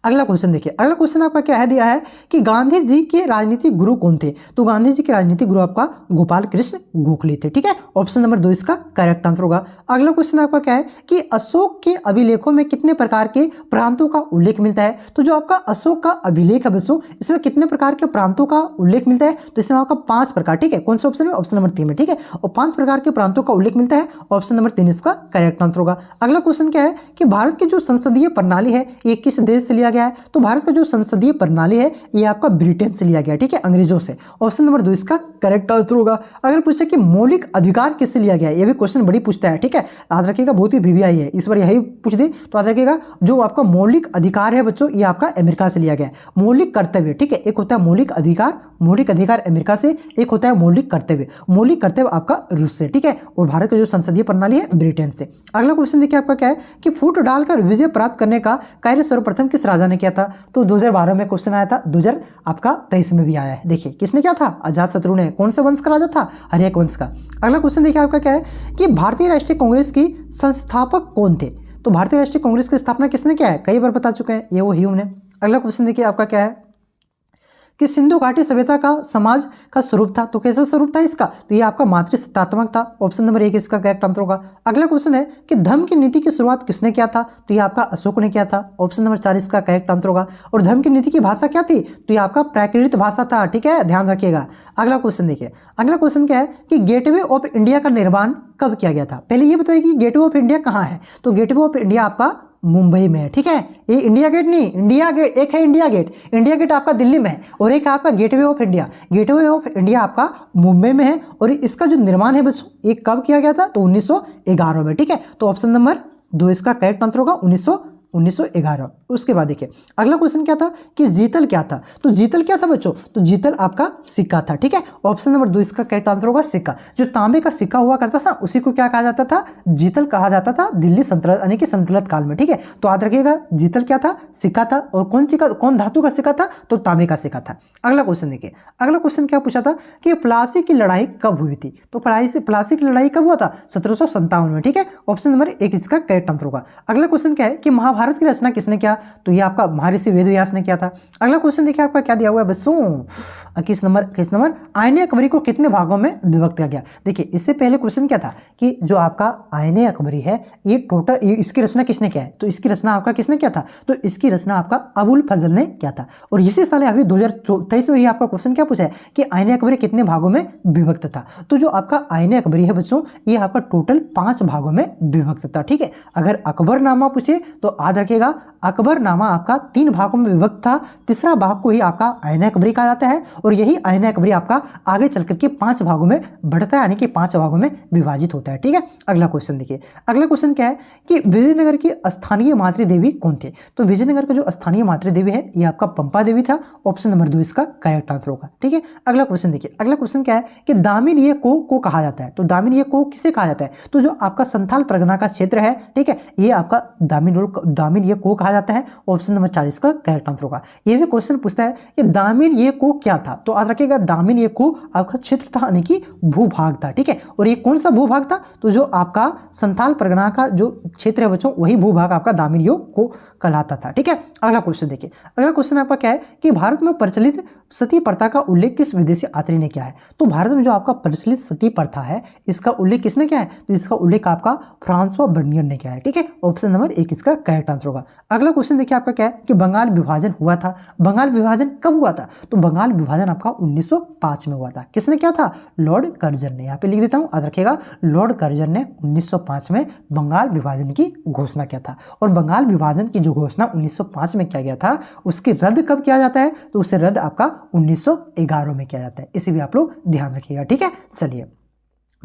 अगला क्वेश्चन देखिए। अगला क्वेश्चन आपका क्या है दिया है कि गांधी जी के राजनीतिक गुरु कौन थे? तो गांधी जी के राजनीतिक गुरु आपका गोपाल कृष्ण गोखले थे, ठीक है। ऑप्शन नंबर 2 इसका करेक्ट आंसर होगा। अगला क्वेश्चन आपका क्या है कि अशोक के अभिलेखों में कितने प्रकार के प्रांतों का उल्लेख मिलता है? तो जो आपका अशोक का अभिलेख है बच्चों, इसमें कितने प्रकार के प्रांतों का उल्लेख मिलता है? तो इसमें आपका 5 प्रकार, ठीक है। कौन से ऑप्शन में? ऑप्शन नंबर 3 में, ठीक है। और 5 प्रकार के प्रांतों का उल्लेख मिलता है। ऑप्शन नंबर 3 इसका करेक्ट आंसर होगा। अगला क्वेश्चन क्या है कि भारत की जो संसदीय प्रणाली है, ये किस देश से लिया गया है? तो भारत का जो संसदीय प्रणाली है, ये आपका ब्रिटेन से लिया गया, ठीक है, अंग्रेजों से। ऑप्शन नंबर 2 इसका करेक्ट आंसर होगा। अगर पूछे कि मौलिक अधिकार किससे लिया गया है, ये भी क्वेश्चन बड़ी पूछता है, ठीक है। याद रखिएगा, बहुत ही वीवीआई है, इस बार यही पूछ दे तो याद रखिएगा। जो आपका मौलिक अधिकार है बच्चों, ये आपका अमेरिका से लिया गया है। मौलिक कर्तव्य, ठीक है, एक होता है मौलिक अधिकार अमेरिका से, एक होता है मौलिक कर्तव्य आपका रूस से, ठीक है। और भारत का जो संसदीय प्रणाली है, ब्रिटेन से। अगला क्वेश्चन देखिए आपका क्या है कि फूट डालकर विजय प्राप्त करने का कार्य सर्वप्रथम किस राजा ने किया था? तो 2012 में क्वेश्चन आया था, 2023 में भी आया है। देखिए किसने क्या था? अजातशत्रु ने। कौन से वंश का राजा था? हर्यक वंश का। अगला क्वेश्चन देखिए आपका क्या है कि भारतीय राष्ट्रीय कांग्रेस की संस्थापक कौन थे? तो भारतीय राष्ट्रीय कांग्रेस की स्थापना किसने किया है? कई बार बता चुके हैं, ये वो ह्यूम ने। अगला क्वेश्चन देखिए आपका क्या है कि सिंधु घाटी सभ्यता का समाज का स्वरूप था, तो कैसा स्वरूप था इसका? तो ये आपका मातृसत्तात्मक था। ऑप्शन नंबर 1 इसका करेक्ट आंसर होगा। अगला क्वेश्चन है कि धम्म की नीति की शुरुआत किसने किया था? तो ये आपका अशोक ने किया था। ऑप्शन नंबर 4 इसका करेक्ट आंसर होगा। और धम्म की नीति की भाषा क्या थी? तो ये आपका प्राकृत भाषा था, ठीक है, ध्यान रखिएगा। अगला क्वेश्चन देखिए। अगला क्वेश्चन क्या है कि गेटवे ऑफ इंडिया का निर्माण कब किया गया था? पहले ये बताइए कि गेटवे ऑफ इंडिया कहाँ है? तो गेटवे ऑफ इंडिया आपका मुंबई में है, ठीक है। ये इंडिया गेट नहीं, इंडिया गेट एक है, इंडिया गेट आपका दिल्ली में है, और एक आपका गेटवे ऑफ इंडिया आपका मुंबई में है। और इसका जो निर्माण है बच्चों, ये कब किया गया था? तो 1911 में, ठीक है। तो ऑप्शन नंबर 2 इसका करेक्ट आंसर होगा, 1911 1911। उसके बाद देखिए अगला क्वेश्चन क्या था कि जीतल क्या था, तो जीतल क्या था बच्चों, तो जीतल आपका सिक्का था। ठीक है, ऑप्शन नंबर 2 इसका करेक्ट आंसर होगा सिक्का। जो तांबे का सिक्का हुआ करता था उसी को क्या कहा जाता था, जीतल कहा जाता था दिल्ली सल्तनत यानी कि सल्तनत काल में। ठीक है, तो याद रखिएगा जीतल क्या था, सिक्का था। और कौन धातु का सिक्का था, तो तांबे का सिक्का था। अगला क्वेश्चन देखिए, अगला क्वेश्चन क्या पूछा था कि प्लासी की लड़ाई कब हुई थी, तो प्लासी की लड़ाई कब हुआ था, 1757 में। ठीक है, ऑप्शन नंबर 1 इसका करेक्ट आंसर होगा। अगला क्वेश्चन क्या है कि महाभारत की रचना किसने किया, तो ये आपका महर्षि वेदव्यास ने किया था। अगला क्वेश्चन देखिए आपका क्या दिया हुआ है बच्चों, किस नंबर आईने अकबरी को कितने भागों में विभक्त किया गया। देखिए इससे पहले क्वेश्चन क्या था कि जो आपका आईने अकबरी है ये टोटल इसकी रचना किसने किया है, तो इसकी रचना आपका किसने किया था, तो इसकी रचना आपका अबुल फजल ने किया था। और इसी साल अभी 2023 में ही आपका क्वेश्चन क्या पूछा है कि आईने अकबरी कितने भागों में विभक्त था, तो जो आपका आईने अकबरी है बच्चों ये आपका टोटल 5 भागों में विभक्त था। ठीक है, अगर अकबरनामा पूछे तो याद रखिएगा अकबरनामा आपका 3 भागों में विभक्त था, तीसरा भाग को ही आपका आईने अकबरी कहा जाता है और यही आईने अकबरी आपका आगे चल करके 5 भागों में बढ़ता है यानी कि 5 भागों में विभाजित होता है। ठीक है, अगला क्वेश्चन देखिए, अगला क्वेश्चन क्या है कि विजयनगर की स्थानीय मातृ देवी कौन थे, तो विजयनगर का जो स्थानीय मातृ देवी है ये आपका पंपा देवी था। ऑप्शन नंबर 2 इसका करेक्ट आंसर होगा। ठीक है, अगला क्वेश्चन देखिए, अगला क्वेश्चन क्या है कि दामिनीय को कहा जाता है, तो दामिनीय को किसे कहा जाता है, तो जो आपका संथाल परगना का क्षेत्र है, ठीक है, ये आपका दामिनीय को कहा जाता है। ऑप्शन नंबर 4 इसका करेक्ट आंसर होगा। ये भी क्वेश्चन पूछता है कि दामिनीय को क्या था, तो याद रखिएगा दामिनीय को आपका क्षेत्र था यानी कि भूभाग था। ठीक है, और ये कौन सा भूभाग था, तो जो आपका संथाल परगना का जो क्षेत्र है बच्चों वही भूभाग आपका दामिनीय को कहलाता था। ठीक है, अगला क्वेश्चन देखिए, अगला क्वेश्चन आपका क्या है कि भारत में प्रचलित सती प्रथा का उल्लेख किस विदेशी यात्री ने किया है, तो भारत में जो आपका प्रचलित सती प्रथा है इसका उल्लेख किसने किया है, तो इसका उल्लेख आपका फ्रांसवा बर्नियर ने किया है। ठीक है, ऑप्शन नंबर 1 इसका करेक्ट आंसर होगा। अगला क्वेश्चन देखिए आपका क्या है कि बंगाल विभाजन हुआ था, बंगाल विभाजन कब हुआ था, तो बंगाल विभाजन आपका 1905 में हुआ था। किसने किया था, लॉर्ड कर्जन ने। यहाँ पे लिख देता हूँ, याद रखिएगा लॉर्ड कर्जन ने 1905 में बंगाल विभाजन की घोषणा किया था। और बंगाल विभाजन की जो घोषणा 1905 में किया गया था उसकी रद्द कब किया जाता है, तो उसे रद्द आपका 1911 में किया जाता है। इसे भी आप लोग ध्यान रखिएगा। ठीक है, चलिए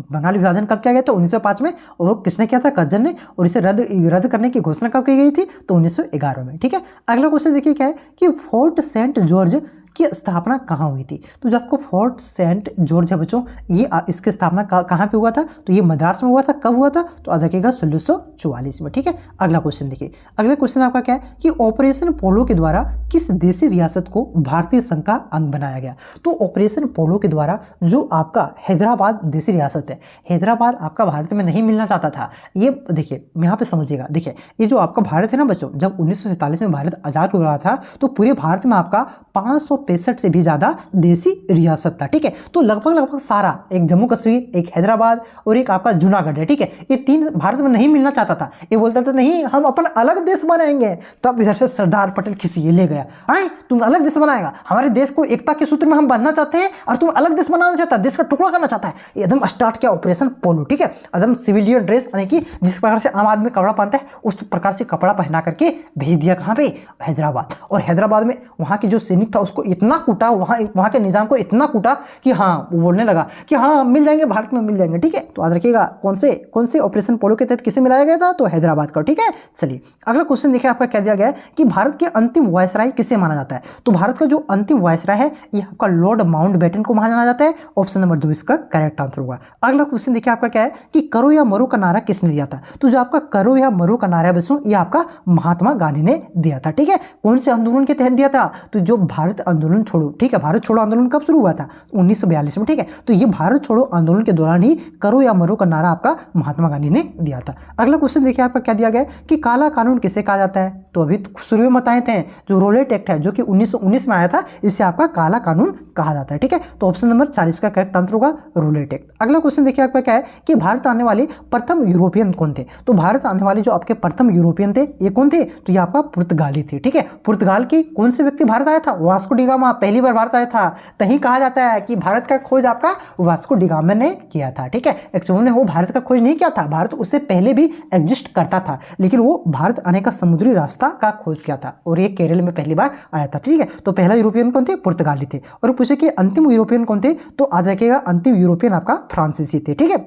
बंगाल विभाजन कब किया गया था, 1905 में, और किसने किया था, कर्जन ने। और इसे रद्द करने की घोषणा कब की गई थी, तो 1911 में। ठीक है, अगला क्वेश्चन देखिए क्या है कि फोर्ट सेंट जॉर्ज की स्थापना कहाँ हुई थी, तो जो आपको फोर्ट सेंट जॉर्ज है बच्चों ये इसकी स्थापना कहाँ पे हुआ था, तो ये मद्रास में हुआ था। कब हुआ था, तो याद रखिएगा 1644 में। ठीक है, अगला क्वेश्चन देखिए, अगला क्वेश्चन आपका क्या है कि ऑपरेशन पोलो के द्वारा किस देशी रियासत को भारतीय संघ का अंग बनाया गया, तो ऑपरेशन पोलो के द्वारा जो आपका हैदराबाद देशी रियासत है, हैदराबाद आपका भारत में नहीं मिलना चाहता था। ये देखिए यहाँ पे समझिएगा, देखिए ये जो आपका भारत है ना बच्चों, जब 1947 में भारत आज़ाद हो रहा था तो पूरे भारत में आपका 565 से भी ज़्यादा देशी रियासत था। ठीक है, तो लगभग सारा, एक जम्मू कश्मीर, एक हैदराबाद और एक आपका जूनागढ़ है। ठीक है, ये 3 भारत में नहीं मिलना चाहता था। ये बोलता था नहीं हम अपन अलग देश बनाएंगे, तब इधर से सरदार पटेल किसी ये ले गया, आए तुम अलग देश बनाएगा, हमारे देश को एकता के सूत्र में हम बांधना चाहते हैं और तुम अलग देश बनाना चाहता है, देश का टुकड़ा करना चाहता है। एकदम स्टार्ट किया ऑपरेशन पोलो। ठीक है, एकदम सिविलियन ड्रेस यानी कि जिस प्रकार से आम आदमी कपड़ा पहनता है उस प्रकार से कपड़ा पहना करके भेज दिया कहाँ पे, हैदराबाद। और हैदराबाद में वहाँ की जो सैनिक था उसको इतना कूटा, वहाँ के निजाम को इतना कूटा कि हाँ वो बोलने लगा कि हाँ मिल जाएंगे, भारत में मिल जाएंगे। ठीक है, तो याद रखिएगा कौन से ऑपरेशन पोलो के तहत किसे मिलाया गया था, तो हैदराबाद का। ठीक है, चलिए अगला क्वेश्चन देखिए आपका क्या दिया गया है कि भारत के अंतिम वायसराय किसे माना जाता है, तो भारत का जो अंतिम वायसराय है ये आपका लॉर्ड माउंटबेटन को माना जाता है। ऑप्शन नंबर 2 इसका करेक्ट आंसर होगा। अगला क्वेश्चन देखिए आपका क्या है कि करो या मरो का नारा किसने दिया था, तो जो आपका करो या मरो का नारा बच्चों ये आपका महात्मा गांधी ने दिया था। ठीक है, कौन से आंदोलन के तहत दिया था, तो जो भारत आंदोलन छोड़ो। ठीक है, भारत छोड़ो आंदोलन कब शुरू हुआ था, 1942 में। ठीक है, तो ये भारत छोड़ो आंदोलन के दौरान ही करो या मरो का नारा आपका महात्मा गांधी ने दिया था। अगला क्वेश्चन देखिए आपका क्या दिया गया कि काला कानून किसे कहा जाता है, तो अभी शुरू में बताए थे जो रोलेट एक्ट है जो कि 1919 में आया था, इसे आपका काला कानून कहा जाता है। ठीक है, तो ऑप्शन नंबर 4 इसका करेक्ट आंसर होगा रोलेट एक्ट। अगला क्वेश्चन देखिए आपका क्या है कि भारत आने वाले प्रथम यूरोपियन कौन थे, तो भारत आने वाले जो आपके प्रथम यूरोपियन थे ये कौन थे, तो ये आपका पुर्तगाली थे। ठीक है, पुर्तगाल के कौन से व्यक्ति भारत आया था, वास्को डी गामा पहली बार भारत आया था। तभी कहा जाता है कि भारत का खोज आपका वास्को डी गामा ने किया था। ठीक है, एक्चुअली ने वो भारत का खोज नहीं किया था, भारत उससे पहले भी एग्जिस्ट करता था, लेकिन वो भारत आने का समुद्री रास्ता का खोज किया था और ये केरल में पहली बार आया था। ठीक है, तो पहला यूरोपियन कौन थे, पुर्तगाली थे। और पूछे कि अंतिम यूरोपियन कौन थे, तो याद रखिएगा अंतिम यूरोपियन आपका फ्रांसीसी थे। ठीक है,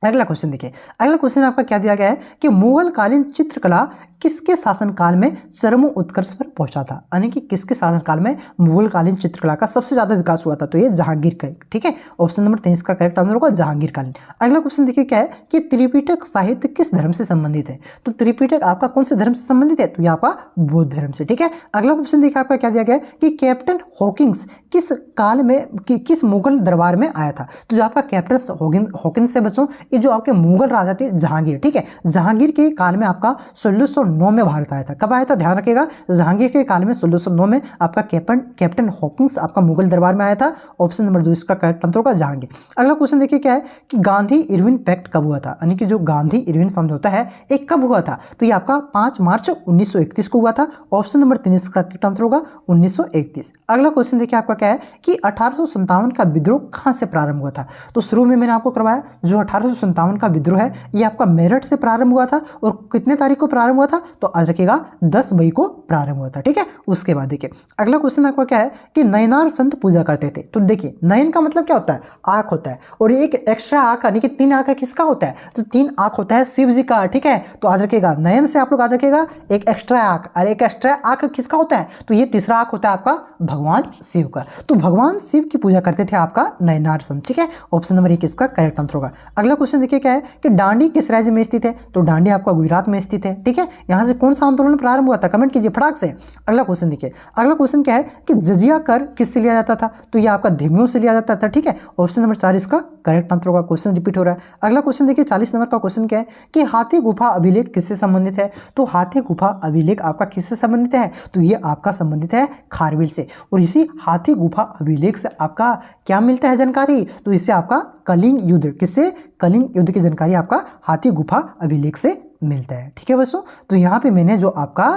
अगला क्वेश्चन देखिए, अगला क्वेश्चन आपका क्या दिया गया है कि मुगल कालीन चित्रकला किसके शासनकाल में चरम उत्कर्ष पर पहुंचा था, यानी कि किसके शासनकाल में मुगल कालीन चित्रकला का सबसे ज्यादा विकास हुआ था, तो ये जहांगीर का, ठीक है। ऑप्शन नंबर 23 का करेक्ट आंसर होगा जहांगीर कालीन। अगला क्वेश्चन देखिए क्या है कि त्रिपिटक साहित्य किस धर्म से संबंधित है, तो त्रिपिटक आपका कौन से धर्म से संबंधित है, तो ये आपका बौद्ध धर्म से, ठीक है। अगला क्वेश्चन देखिए आपका क्या दिया गया है कि कैप्टन हॉकिंस किस काल में किस मुगल दरबार में आया था, तो जो आपका कैप्टन हॉकिंस है बच्चों, ये जो आपके मुगल राजा थे जहांगीर, ठीक है, जहांगीर के काल में आपका 1609 में भारत आया था। कब आया था ध्यान रखिएगा, जहांगीर के काल में 1609 में आपका कैप्टन हॉकिंस आपका मुगल दरबार में आया था। ऑप्शन नंबर 2 इसका करेक्ट आंसर होगा जहांगीर। अगला क्वेश्चन देखिए क्या है कि गांधी इरविन पैक्ट कब हुआ था, यानी कि जो गांधी इरविन समझौता है एक कब हुआ था, तो ये आपका 5 मार्च 1931 को हुआ था। ऑप्शन नंबर 3 इसका करेक्ट आंसर होगा 1931। अगला क्वेश्चन देखिए आपका क्या है कि 1857 का विद्रोह कहां से प्रारंभ हुआ था, तो शुरू में मैंने आपको करवाया जो 1857 का विद्रोह है ये आपका मेरठ से प्रारंभ हुआ था, और कितने तारीख को प्रारंभ हुआ था, तो आज रखिएगा 10 मई को प्रारंभ हुआ था, ठीक है। उसके बाद देखिए अगला क्वेश्चन आपका क्या है कि नयनार संत पूजा करते थे, तो देखिए नयन का मतलब क्या होता है, आंख होता है, और एक एक्स्ट्रा आंख यानी कि 3 आंख किसका होता है, तो 3 आंख होता है शिव जी का, ठीक है। तो आज रखिएगा नयन से आप लोग आज रखिएगा एक एक्स्ट्रा आंख, और एक एक्स्ट्रा आंख किसका होता है, तो ये तीसरा आंख होता है आपका भगवान शिव का, तो भगवान शिव की पूजा करते थे आपका नयनार संत, ठीक है। ऑप्शन नंबर 1 इसका करेक्ट आंसर होगा। अगला क्वेश्चन देखिए क्या है कि डांडी किस राज्य में स्थित है, तो डांडी आपका गुजरात में स्थित है, ठीक है। यहां से कौन सा आंदोलन प्रारंभ हुआ था, कमेंट कीजिए फटाक से। अगला क्वेश्चन देखिए, अगला क्वेश्चन क्या है कि जजिया कर किससे लिया जाता था, तो ये आपका धीमियों से लिया जाता था, ठीक है। ऑप्शन नंबर 4 इसका करेक्ट आंसर होगा। क्वेश्चन रिपीट हो रहा है। अगला क्वेश्चन देखिए 40 नंबर का क्वेश्चन क्या है कि हाथी गुफा अभिलेख किससे संबंधित है, तो हाथी गुफा अभिलेख आपका किससे संबंधित है, तो ये आपका संबंधित है खारवेल से, और इसी हाथी गुफा अभिलेख से आपका क्या मिलता है जानकारी, तो इससे आपका कलिंग युद्ध, किससे, कलिंग युद्ध की जानकारी आपका हाथी गुफा अभिलेख से मिलता है, ठीक है बच्चों। तो यहाँ पे मैंने जो आपका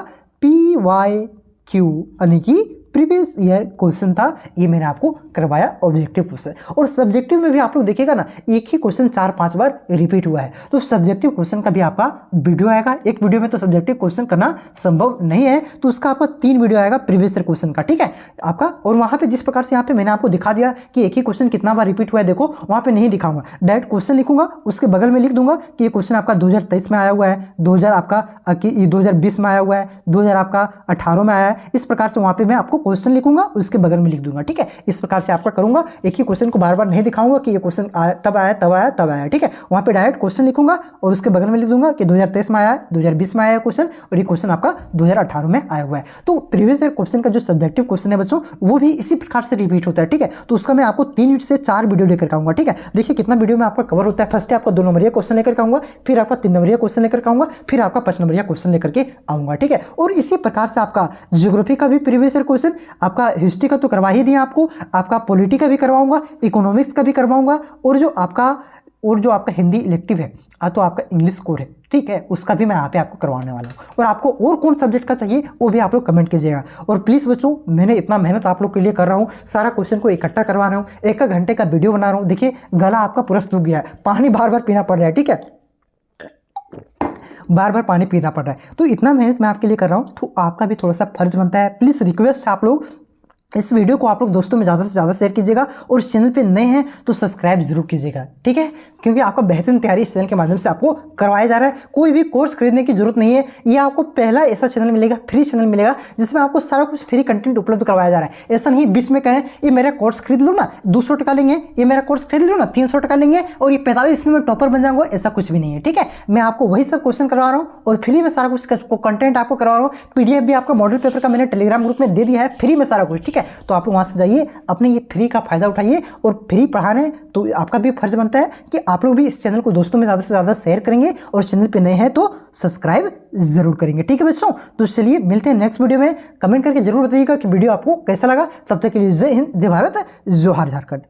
PYQ यानी कि प्रीवियस ईयर क्वेश्चन था ये मैंने आपको करवाया ऑब्जेक्टिव क्वेश्चन, और सब्जेक्टिव में भी आप लोग देखिएगा ना एक ही क्वेश्चन 4-5 बार रिपीट हुआ है, तो सब्जेक्टिव क्वेश्चन का भी आपका वीडियो आएगा। एक वीडियो में तो सब्जेक्टिव क्वेश्चन करना संभव नहीं है, तो उसका आपका 3 वीडियो आएगा प्रीवियस ईयर क्वेश्चन का, ठीक है आपका। और वहाँ पे जिस प्रकार से यहाँ पे मैंने आपको दिखा दिया कि एक ही क्वेश्चन कितना बार रिपीट हुआ है, देखो वहाँ पे नहीं दिखाऊंगा, डायरेक्ट क्वेश्चन लिखूंगा, उसके बगल में लिख दूंगा कि ये क्वेश्चन आपका 2023 में आया हुआ है, 2020 में आया हुआ है, 2018 में आया है, इस प्रकार से वहाँ पे मैं आपको क्वेश्चन लिखूंगा, उसके बगल में लिख दूंगा, ठीक है। इस प्रकार से आपका करूंगा, एक ही क्वेश्चन को बार बार नहीं दिखाऊंगा कि ये क्वेश्चन तब आया, ठीक है। वहां पे डायरेक्ट क्वेश्चन लिखूंगा और उसके बगल में लिख दूंगा कि 2023 में आया है, 2020 में आया है क्वेश्चन, और ये क्वेश्चन आपका 2018 में आया हुआ है। तो प्रीवियस ईयर क्वेश्चन का जो सब्जेक्टिव क्वेश्चन है बच्चों वो भी इसी प्रकार से रिपीट होता है, ठीक है। तो उसका मैं आपको 3 से 4 वीडियो लेकर आऊंगा, ठीक है। देखिए कितना वीडियो में आपका कवर होता है। फर्स्ट आपका 2 नंबरिया क्वेश्चन लेकर आऊंगा, फिर आपका 3 नंबरिया क्वेश्चन लेकर आऊंगा, फिर आपका 5 नंबरिया क्वेश्चन लेकर के आऊंगा, ठीक है। और इसी प्रकार से आपका ज्योग्राफी का भी प्रीवियस ईयर क्वेश्चन, आपका हिस्ट्री का तो करवा ही दिया आपको, आपका पॉलिटी का भी करवाऊंगा, इकोनॉमिक्स का भी करवाऊंगा, और जो आपका हिंदी इलेक्टिव है तो आपका इंग्लिश कोर है, ठीक है, उसका भी मैं यहाँ पे आपको करवाने वाला हूँ। और आपको और कौन सब्जेक्ट का चाहिए वो भी आप लोग कमेंट कीजिएगा। और प्लीज़ बच्चों मैंने इतना मेहनत आप लोग के लिए कर रहा हूँ, सारा क्वेश्चन को इकट्ठा करवा रहा हूँ, 1 घंटे का वीडियो बना रहा हूँ। देखिए गला आपका पूरा सूख गया है, पानी बार बार पीना पड़ रहा है, ठीक है, बार बार पानी पीना पड़ रहा है। तो इतना मेहनत मैं आपके लिए कर रहा हूँ, तो आपका भी थोड़ा सा फर्ज बनता है। प्लीज़ रिक्वेस्ट आप लोग इस वीडियो को आप लोग दोस्तों में ज़्यादा से ज़्यादा शेयर कीजिएगा, और चैनल पे नए हैं तो सब्सक्राइब जरूर कीजिएगा, ठीक है, क्योंकि आपका बेहतरीन तैयारी इस चैनल के माध्यम से आपको करवाया जा रहा है। कोई भी कोर्स खरीदने की जरूरत नहीं है, ये आपको पहला ऐसा चैनल मिलेगा, फ्री चैनल मिलेगा जिसमें आपको सारा कुछ फ्री कंटेंट उपलब्ध करवाया जा रहा है। ऐसा नहीं बीच में कहें ये मेरा कोर्स खरीद लो ना 200 टका लेंगे, ये मेरा कोर्स खरीद लो ना 300 टका लेंगे और ये 45 दिन में टॉपर बन जाऊंगा, ऐसा कुछ भी नहीं है, ठीक है। मैं आपको वही सब क्वेश्चन करवा रहा हूँ और फ्री में सारा कुछ कंटेंट आपको करवा रहा हूँ। PDF भी आपका मॉडल पेपर का मैंने टेलीग्राम ग्रुप में दे दिया है, फ्री में सारा कुछ, ठीक है। तो आप लोग वहाँ से जाइए, अपने ये फ्री का फायदा उठाइए, और फ्री पढ़ा रहे हैं तो आपका भी फर्ज बनता है कि आप लोग भी इस चैनल को दोस्तों में ज़्यादा से ज़्यादा शेयर करेंगे, और चैनल पे नए हैं तो सब्सक्राइब जरूर करेंगे, ठीक है बच्चों। तो चलिए मिलते हैं नेक्स्ट वीडियो में, कमेंट करके जरूर बताइएगा कि वीडियो आपको कैसा लगा। तब तक के लिए जय हिंद, जय भारत, जोहार झारखंड।